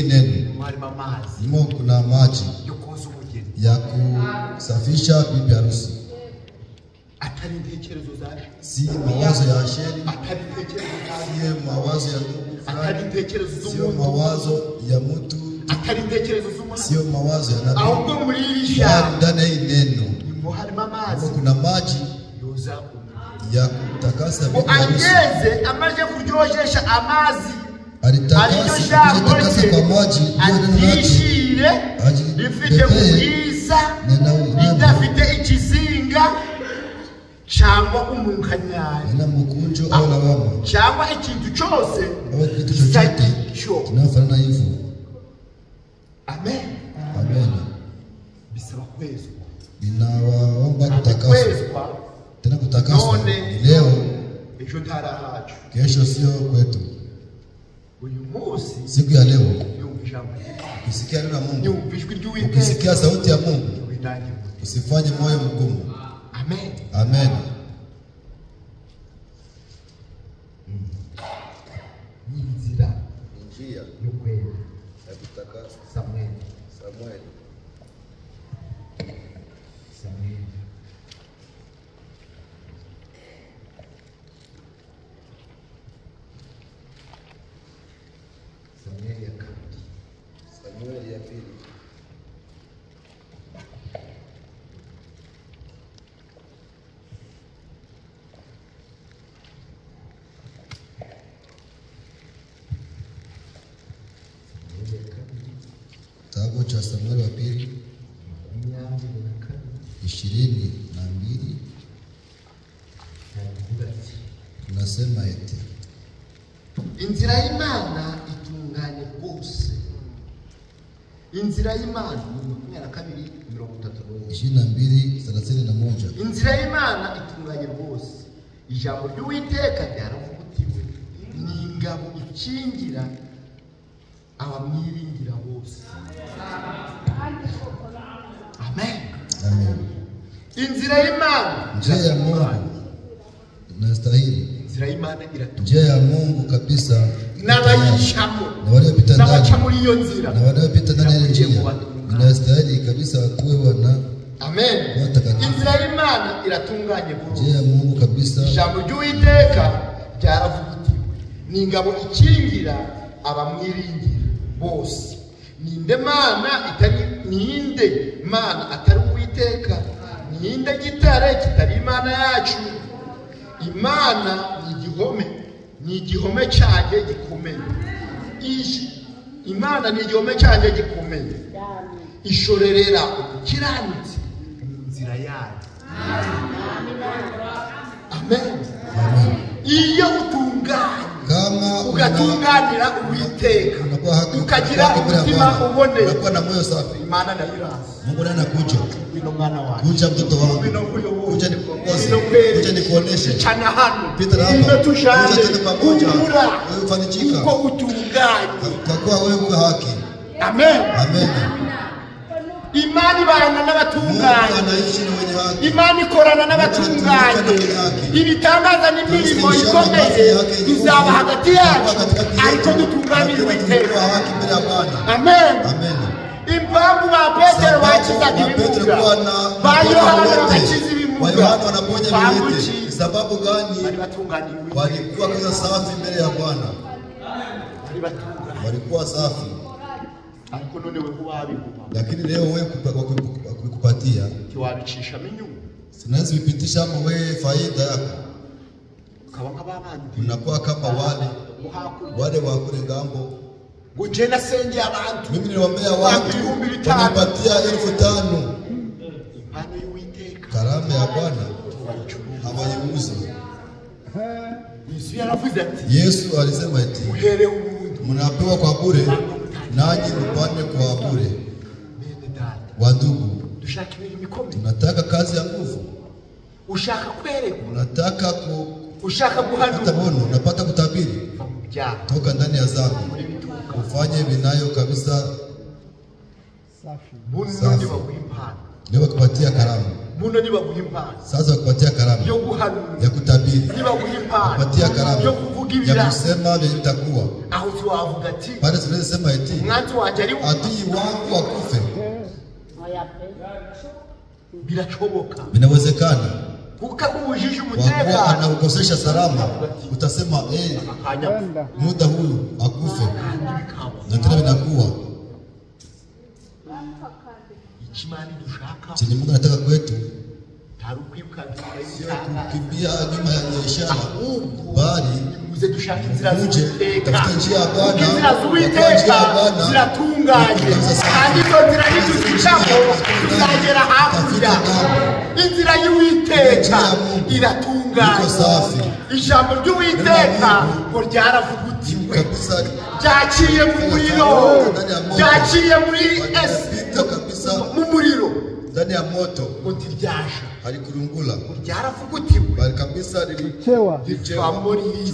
neno nimo kuna maji ya kusafisha bibi harusi. Si mawazo ya Asheri, si mawazo ya ndugu atari intekerezo sio mawazo ya mtu, atari intekerezo z'umuntu, sio mawazo ya nabii, ahubwo muri irisha ndani ya neno harimo amazi, kuna maji yoza ya kutakasa vitu ageze amaje kuryojesha amazi alitakasa kwa maji atishire rifite ubwiza ridafite ikizinga cyangwa umunkanyari mukunjo au lawama cyangwa ikintu cyose cyo kinafanana hivyo. Amen. Amen. Bisaba kwezwa, binawaomba kutakaswa tena, kutakaswa leo, ejo ntarahacu, kesho sio kwetu. Uyu munsi, siku ya leo, ukisikia neno la Mungu, ukisikia sauti ya Mungu, usifanye moyo mgumu. Amen. Amen. Inzira yo kwera ya kutakaswa. Samuel ya pili. Kitabu cha Samueli wa pili 22 tunasema eti inzira y'Imana itunganye rwose. Inzira y'Imana 22:31. Inzira y'Imana itunganye rwose. Ijambo ry'Uwiteka ryaravugutiwe n'ingabo ikingira abamwiringira bose. Amen. Amen. Inzira y'Imana, njia ya Mungu inastahili. Inzira y'Imana iratuwe. Njia ya Mungu kabisa n'abayishamo, na waliopita n'abaca muri iyo nzira, na waliopita ndani ya njia inastahili kabisa kuwe wana. Amen. Inzira y'Imana iratunganye rwose. Njia ya Mungu kabisa. Ijambo ry'Uwiteka ryaravugutiwe n'ingabo ikingira abamwiringira bose. Ninde Mana atari Uwiteka? Ninde gitare kitari Imana yacu? Imana ni igihome cyanjye gikomeye. Imana ni igihome cyanjye gikomeye. Ishorerera umukiranutsi mu nzira yayo. Amen. Iyo utunganye kama ugatunganira Uwiteka, ukagira umutima uboneye, na moyo safi, Imana ndayiraza. Mungu anakuja. Wino mwana wangu, kuja mtoto wangu, kuja nikuongoze, kuja nikuoneshe, chana hano, pita hapa, kuja tena pamoja, wewe ufanikika uko utunganye, kwa kuwa wewe uko haki. Amen. Amen. Imani bana n'abatunganye, anaishi na wenye haki. Imani korana n'abatunganye. Ibitangaza n'imirimo ikomeye izaba hagati yacu, ariko dutunganira Uwiteka. Amen. Amen. Impamvu ba Petero bakizaga ibimuga, ba Yohana bakiza ibimuga, sababu gani? Walikuwa kwa safi mbele ya Bwana, walikuwa safi. Lakini leo wewe kukupatia kiwabicisha minyu, sinaweza kupitisha hapo wewe faida yako, unakuwa kama wale wa kule ngambo. Ngojena senge abantu, mimi niliombea watu wanapatia 5,000 impano y'Uwiteka, karama ya Bwana hawayiuzi. Yesu alisema eti mnapewa kwa bure, nanyi mpane kwa bure. Wandugu, tunataka kazi ya nguvu. Ushaka kwerekwa, unataka ushaka guhanura, unapata kutabiri toka ndani ya dhambi, ufanye vinayo kabisa safi. Leo kupatia karama. Sasa kupatia karama ya kutabiri, kupatia karama ya kusema vile itakuwa. Pale tunaweza sema eti adui wangu wakufe. Inawezekana. kukakubujije kwa umutekano anaukosesha salama, utasema muda huyu akufe, na tena vinakuwa chini. Mungu anataka kwetu sio kukimbia nyuma ya ishara, bali uje tafuta njia ya Bwana, ziratunganye kandi izo nzira nituzicamo tuzagera hakurya. Inzira y'Uwiteka iratunganye, ijambo ry'Uwiteka ngo ryaravugutiwe, ryaciye mu muriro, ryaciye muri mu muriro ndani ya moto, utiryaje halikurungula, ryaravugutiwe bali kabisa lilichewa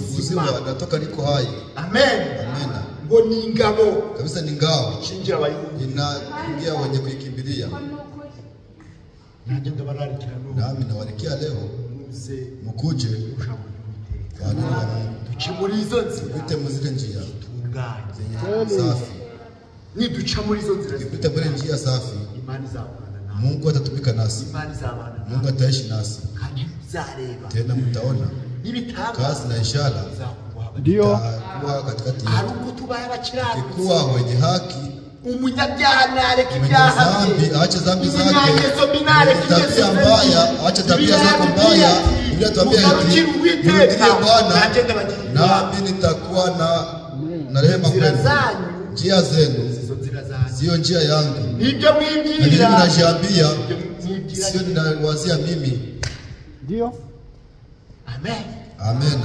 ubuzima natoka niko hai. Amen. Amen. Ngo ni ingabo kabisa, ni ngao cinjira abayundi inaingia wenye kuikimbilia. Nanjye ndabararikira nami nawarikia leo mukuje duce muri izo nzira, tupite mu zile njia safi. Niduca muri izo nzira, tupite muri njia safi, imani izabana nawe, Mungu atatumika nasi, imani izabana nawe, Mungu ataishi nasi, kandi uzareba tena mtaona kazi na ishara ndio kuwa katikati hari uko tubaye abakiranutsi, kuwa wenye haki. Umunyabyaha nareka ibyaha bye, aache dhambi zake, tabia mbaya aache tabia zako mbaya. Bila tabia hii mrudie Bwana, nami nitakuwa na rehema kwenu. Njia zenu sio njia yangu, nibyo mwibwira, ninajiambia sio ninawazia mimi. Ndio. Amen. Amen.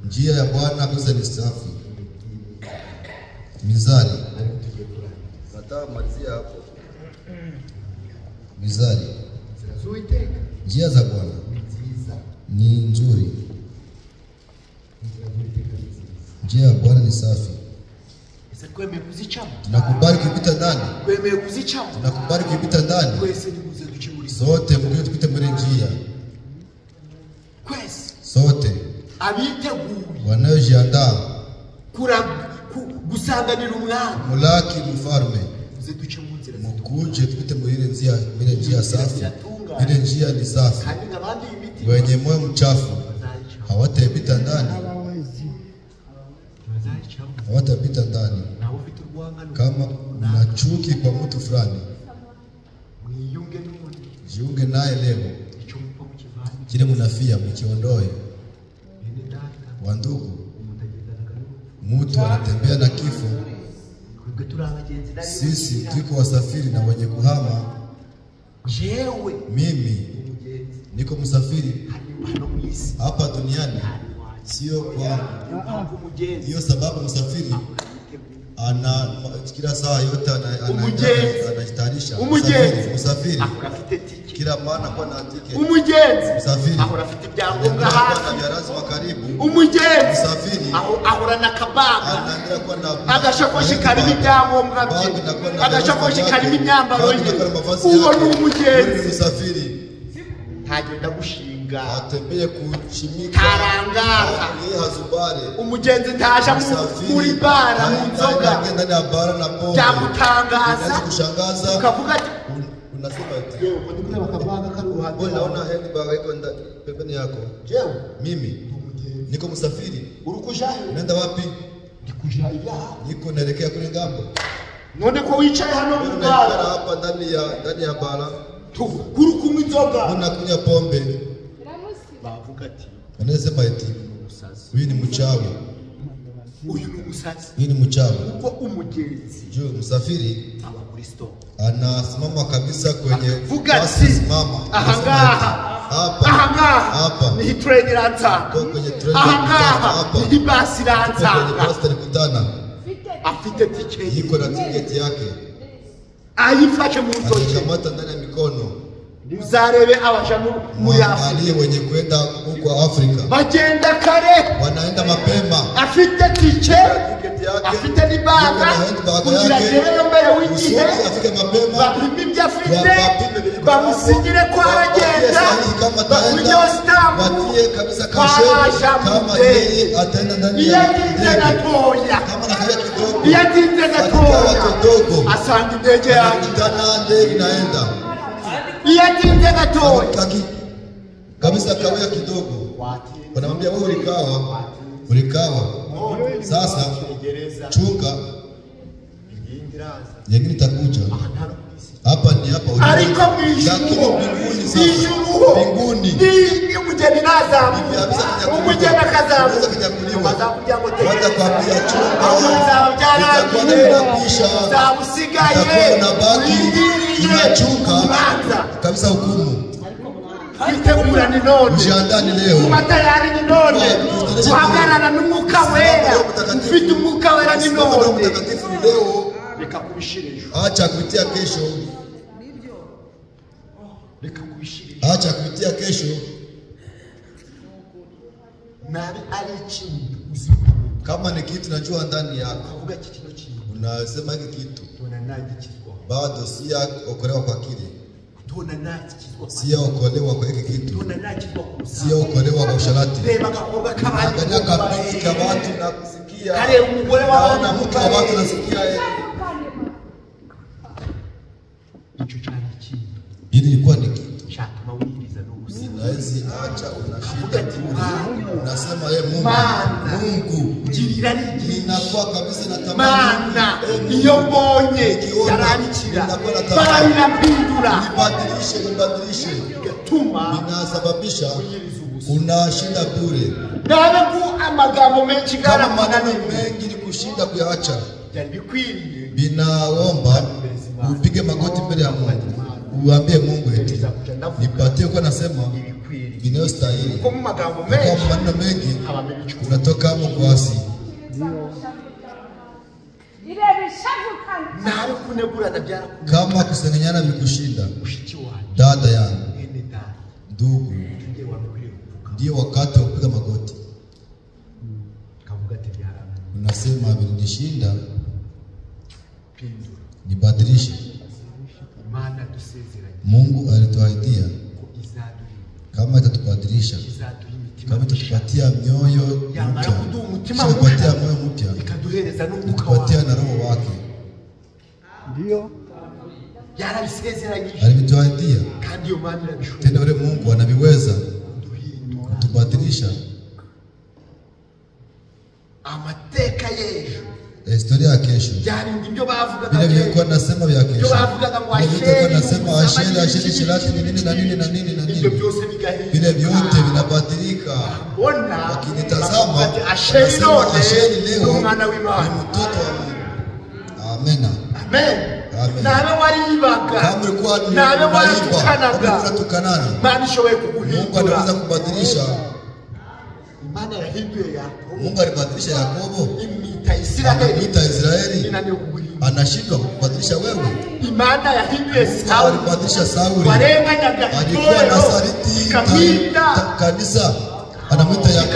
Njia ya Bwana kabisa ni safi. Mizali. Nataka malizia hapo. Mizali. Njia za Bwana ni nzuri. Njia ya Bwana ni safi. Tunakubali kupita ndani. Tunakubali kupita ndani. Sote mkuje tupite muri njia. Sote wanaojiandaa gusanganira umwami, mulaki mfalme, mkuje tupite muri njia safi. Ile njia ni safi. Wenye moyo mchafu hawatapita ndani, hawatapita ndani. Kama una chuki kwa mtu fulani, jiunge naye leo. Kile mnafia mkiondoe. Wandugu, mtu anatembea na kifo. Sisi tuko wasafiri na wenye kuhama. Mimi niko msafiri hapa duniani, sio kwa hiyo sababu. Msafiri ana kila saa yote anajitayarisha. Msafiri kila maana kwa na ticket. Umujenzi msafiri afite ibyangombwa hafi. Umujenzi msafiri ahura na kabaga, agashakoshi karimo ibyangombwa bye, agashakoshi karimo imyambaro ye. Uwo ni umujenzi. Msafiri ntagenda gushinga, atembeye kuchimika karangara. Umujenzi ntaje muri bara mu nzoga, ndani ya bara na pombe. Cyagutangaza kushangaza, ukavuga ati unasema ati yeo ndikuna bakabaga kari uruhande. Naona handbag iko pembeni yako. Jeo mimi niko msafiri. Urukujahe unaenda wapi? Ndikujahe niko naelekea kule ngambo. None ko wicaye hano mu bara hapa ndani ya bara kuri kumwe inzoga unakunya pombe. Bavuga ati anasema eti huyu ni mchawi, uyu ni umusazi, huyu ni mchawi. uko umugenzi jo msafiri abakristo anasimama kabisa kwenye basi simama hapa ni train ranza, ni basi ranza kutana afite ticket, iko na ticket yake, ayifashe mu ntoki, akamata ndani ya mikono. Uzarebe abajamu muri Afrika wenye kwenda huko Afrika bagenda kare, wanaenda mapema. Afite ticket yake, afite libaga kugira rero mbere w'igihe, afite mapema, bapimye afite bamusigire kwa agenda kujya stamp watie kabisa kashe kama yeye atenda ndani ya ndege, kama na kidogo yatinze gatoya asanga indege yake ndege inaenda. Yatinze gatoya kabisa kawia kidogo. Wanamwambia wewe ulikawa. Sasa chunga yengine takuja. Hapa ni hapa aliko mbinguni ni mjeni naza umujeni kazabu wazakuja ngote watakwambia chunga za usigaye unabaki unachunga kabisa hukumu. Kitegura ni none ujiandani leo matayari ni none tuhagarana n'umwuka wera mfite umwuka wera ni none mtakatifu leo nikakubishirisha acha kupitia kesho acha kupitia kesho nari ali chini kama ni kitu najua ndani yako unasema hiki kitu bado si okolewa kwa kile si okolewa kwa hiki kitu si okolewa kwa usharati angalia kabisa kwa watu na kusikia naona mtu wa watu nasikia ili ilikuwa ni kitu Naezi acha unashida unasema Mungu ninakuwa kabisa natamani mana iyo mbonye yaranikira bari napindura nibadilishe tuma inasababisha unashinda bure nabagu amagambo menshi kama maneno mengi ni kushinda kuyaacha bikwiriye binaomba upige magoti mbele ya Mungu uambie Mungu eti nipatie kwa nasema inayostahili kwa magambo mengi kwa maneno mengi unatoka hapo kwasi kama kusengenyana vikushinda dada yangu ndugu ndio wakati wa kupiga magoti unasema vilishinda nibadilishe Mungu alituahidia kama itatubadilisha kama itatupatia mioyo mpya itatupatia moyo mpya itatupatia na roho wake ndio alituahidia tena ule Mungu anaviweza kutubadilisha amateka yejo historia ya kesho vile vilikuwa nasema vya kesho vilikuwa nasema Asheri shirati ni nini na nini na nini na nini vile vyote vinabadilika wakinitazama nasema Asheri leo ni mtoto wa Mungu. Amen amen nawe waribaga kama ulikuwa ni nawe waratukanaga Mungu anaweza kubadilisha. Imana yahinduye Yakobo Mungu alibadilisha Yakobo imita Israeli anashindwa kubadilisha wewe. Imana yahinduye Sauli alibadilisha Sauli alikuwa na saliti kanisa anamwita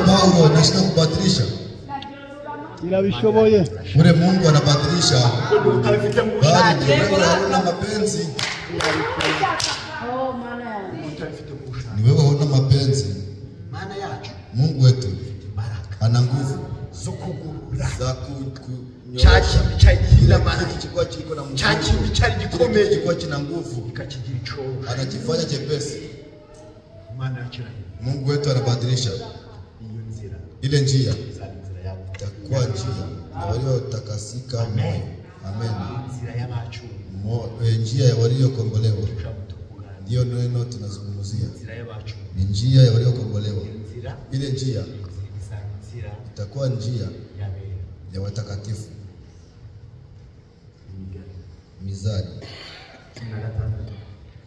Paulo anashindwa kubadilisha ila bishoboye ule Mungu anabadilisha bali wewe hauna mapenzi ni wewe hauna mapenzi. Maana yake Mungu wetu ana nguvu za chachi bichajira mara kichukua chiko na Mungu chachi bichali gikomeye kichukua china nguvu ikachigira ico anajifanya chepesi. Maana yake Mungu wetu anabadilisha ile njia itakuwa njia waliotakasika moyo. Amen. Njia ya macho njia ya waliokombolewa ndio neno tunazungumzia. Ni njia ya waliokombolewa. Ile njia itakuwa njia ya watakatifu. Mizali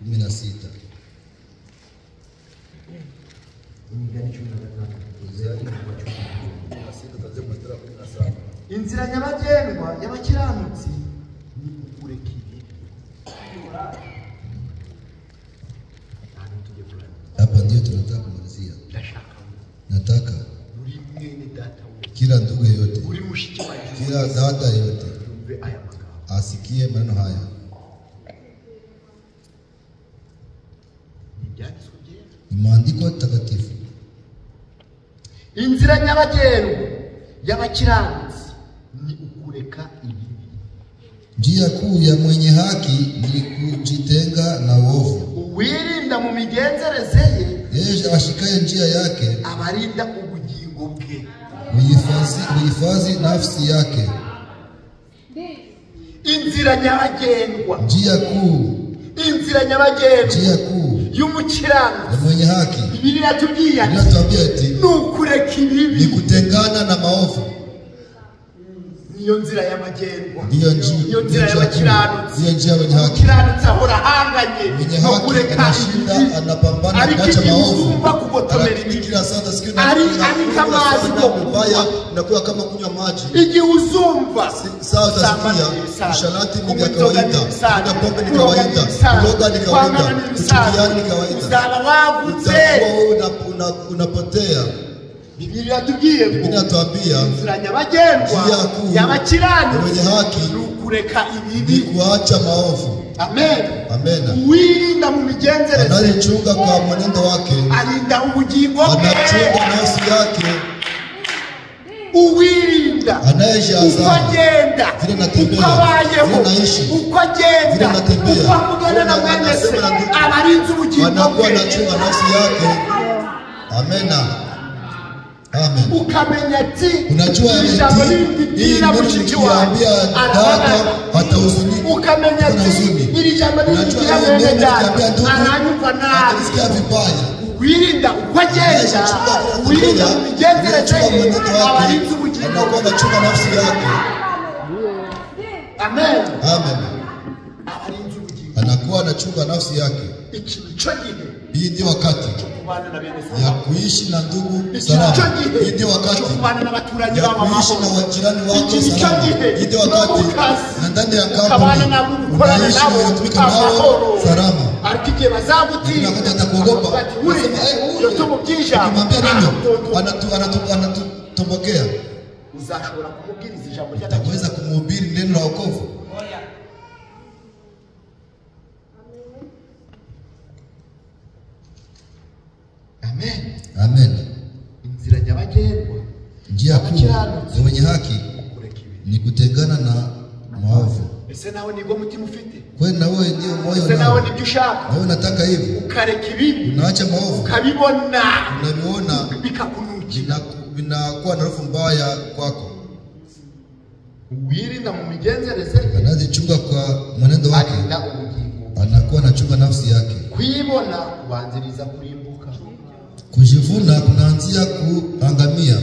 16 inzira nyabagendwa y'abakiranutsi ni ukureka ibi. Hapa ndio tunataka kumalizia. Nataka kila ndugu yote, kila dada yote asikie maneno haya. Maandiko takatifu. Inzira nyabagendwa y'abakiranutsi ni ukureka ibi. Njia kuu ya mwenye haki ni kujitenga na uovu. Uwirinda mu migenzereze ye, yeye ashikaye njia yake, abarinda ubugingo bwe. Uhifadhi nafsi yake. Inzira nyabagendwa, njia kuu, inzira nyabagendwa, njia kuu y'umukiranutsi, mwenye haki. Bibiliya yatubwiye ati nukureka ibibi, ni kutengana na maovu. Niyo nzira y'amagendwa, niyo nzira y'abakiranutsi. Niyo njia mwenye haki. Umukiranutsi ahora ahanganye no kureka ibibi, anapambana kuacha maovu. Ariko amazi mabaya nakuwa kama kunywa maji. Igihe uzumva sawa utasikia usharati ni kawaida, kunywa pombe ni kawaida, kuloga ni kawaida, kuchukiana ni kawaida, uzaba wavutse, unapotea. Bibiliya yatuambia inzira nyabagendwa y'abakiranutsi mwenye haki nukureka ibibi, ni kuacha maovu. Amen. Amen. Uwirinda mu migenzereze, anayechunga kwa mwenendo wake, alinda ubugingo bwe, anachunga nafsi yake. Uwirinda anayejaza ukagenda, vile natembea, ukabayeho, ukagenda, ukavugana na mwene se, abarinzi ubugingo anakuwa bwe, anachunga nafsi yake. Amena. Amen. Ukamenya ati unajua hii nikiambia dada hatahuzunika. Ukamenya ati ili jambo nikiambia mwene dada ananyumva nabi, anasikia vibaya. Uwirinda ukagenda, uwirinda migenzereze, abarinzi ubugingo, anakuwa anachunga nafsi yake. Amen. Amen. Abarinzi ubugingo, anakuwa anachunga nafsi yake. Ico gihe, hii ndio wakati ya kuishi na ndugu salama. Hii ndio wakati ya kuishi na wajirani wako salama. Hii ndio wakati na ndani ya kampuni unaishi na kutumika nao salama. Arikije bazabuti na wakati atakuogopa, ukimwambia neno anatutombokea. Uzashobora kumubwiriza ijambo ry'Imana, utaweza kumhubiri neno la wokovu. Amen. Amen. Inzira nyabagendwa, njia kuu ya wenye haki ni kutengana na maovu. Ese nawe nibwo mutima ufite? Kwani na wewe ndio moyo ese nawe nibyo ushaka? Wewe unataka hivi? Ukareka ibibi, unaacha maovu, ukabibona, unaviona bikakunukira, vinakuwa na harufu mbaya kwako. Uwirinda mu migenzereze, anazichunga kwa mwenendo wake, anakuwa anachunga nafsi yake. Kuibona kubanziriza kurimbuka, kujivuna kunaanzia kuangamia.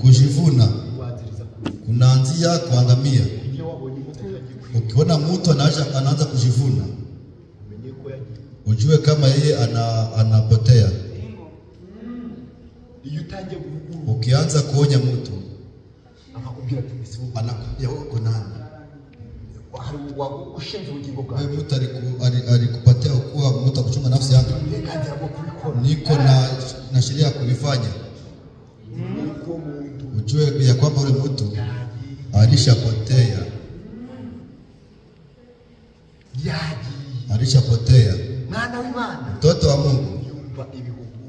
Kujivuna kunaanzia kuangamia. Ukiona mtu anaanza kujivuna, ujue kama yeye anapotea. Ukianza kuonya mtu, anakuambia uko nani? Wewe mtu alikupatia kuwa mtu akuchunga nafsi yako. Niko na sheria ya kulifanya. Ujue ya kwamba ule mtu alishapotea. Alishapotea. Mtoto wa Mungu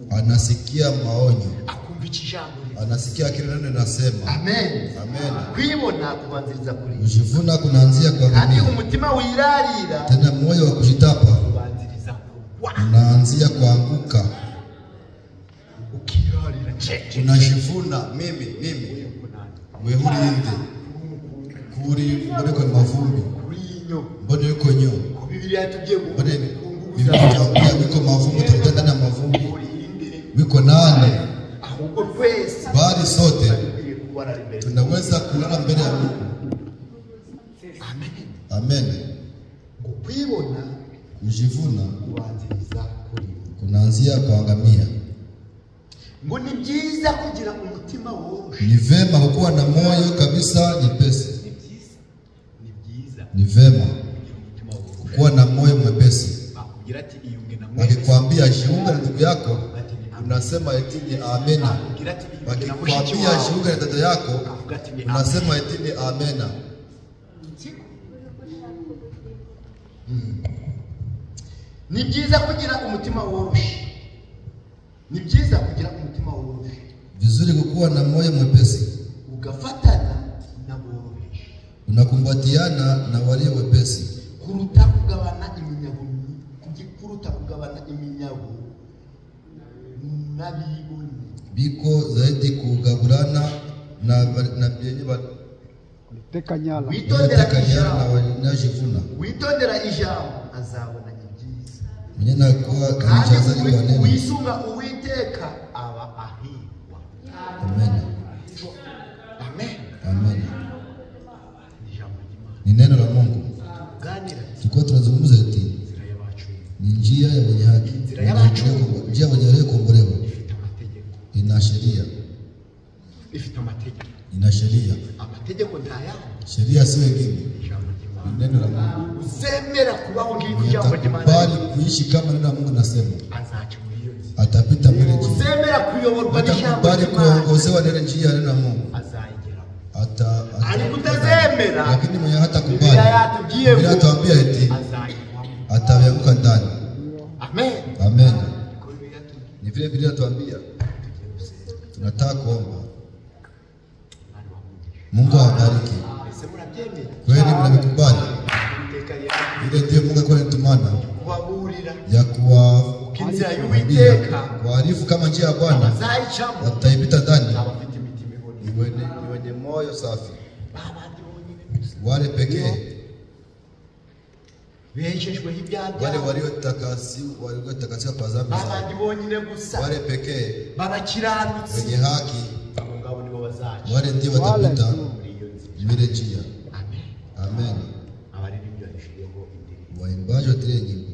anasikia maonyo, anasikia kile neno linasema. Amen. Amen. Kuibona kubanziriza kuri, kujivuna kunaanzia kwa hadi umutima wirarira, tena moyo wa kujitapa kubanziriza kuwa, unaanzia kuanguka. Ukirarira unajivuna mimi wewe inde kuri mbone kwa mavumbi mbone yuko nyo. Bibiliya yatubwiye ngo Bibiliya yuko mavumbi, tutenda na mavumbi wiko nane, ahubwo twese bali sote tunaweza kulala mbele ya Mungu. Amen. Amen. Kuibona kujivuna kubanziriza kuri, kunaanzia kuangamia. Ngo ni byiza kugira umutima woroshe, ni vema kuwa na moyo kabisa nyepesi. Ni vema kuwa na moyo mwepesi. Wakikwambia jiunga na ndugu yako, unasema eti ni amena. Wakikwambia jiunga na dada yako, unasema eti ni amena. Ni byiza kugira umutima woroshe. Ni byiza kugira umutima woroshe. Vizuri kukuwa na moyo mwepesi. Ugafatana na woroshe. Unakumbatiana na walio wepesi. Kuruta kugabana iminyago bihuta kugabana iminyago n'abibone biko zaidi kugaburana na byenye Tekanyala. Witondera ijambo azabona ibyiza. Mnyena kwa kanijaza ni kwa neno. Wisunga uwiteka aba ahirwa. Amen. Amen. Amen. Ni neno la Mungu. Tulikuwa tunazungumza eti ni njia ya wenye haki. Njia ya wenye haki kuombolewa. Ina sheria. Ina sheria. Amategeko ndayabo. Sheria si wengine. Neno la Mungu. Usemera kubaho ngiko ijambo ry'Imana. Bali kuishi kama neno la Mungu nasema. Azaca muri iyo nzira. Atapita mbele njia. Usemera kuyoborwa n'ijambo bali kuongozewa neno njia ya neno la Mungu. Azayigeraho. Ariko utazemera. Lakini mwenye hata kubali. Bila tuambia eti ataanguka ndani. Amen. Amen. Ni vile Biblia tuambia. Tunataka kuomba Mungu awabariki. Kweli mnamkubali? Ile ndio Mungu kwa nitumana ya kuarifu kama njia ya Bwana wataipita ndani. Ni wenye moyo safi, wale pekee wale waliotakasika kwa dhambi zao, wale pekee wenye haki, wale ndio watapita mbele njia. Amen. Waimbaji watile nyimbo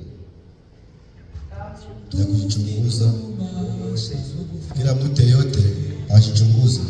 ya kujichunguza, kila mtu yote ajichunguze.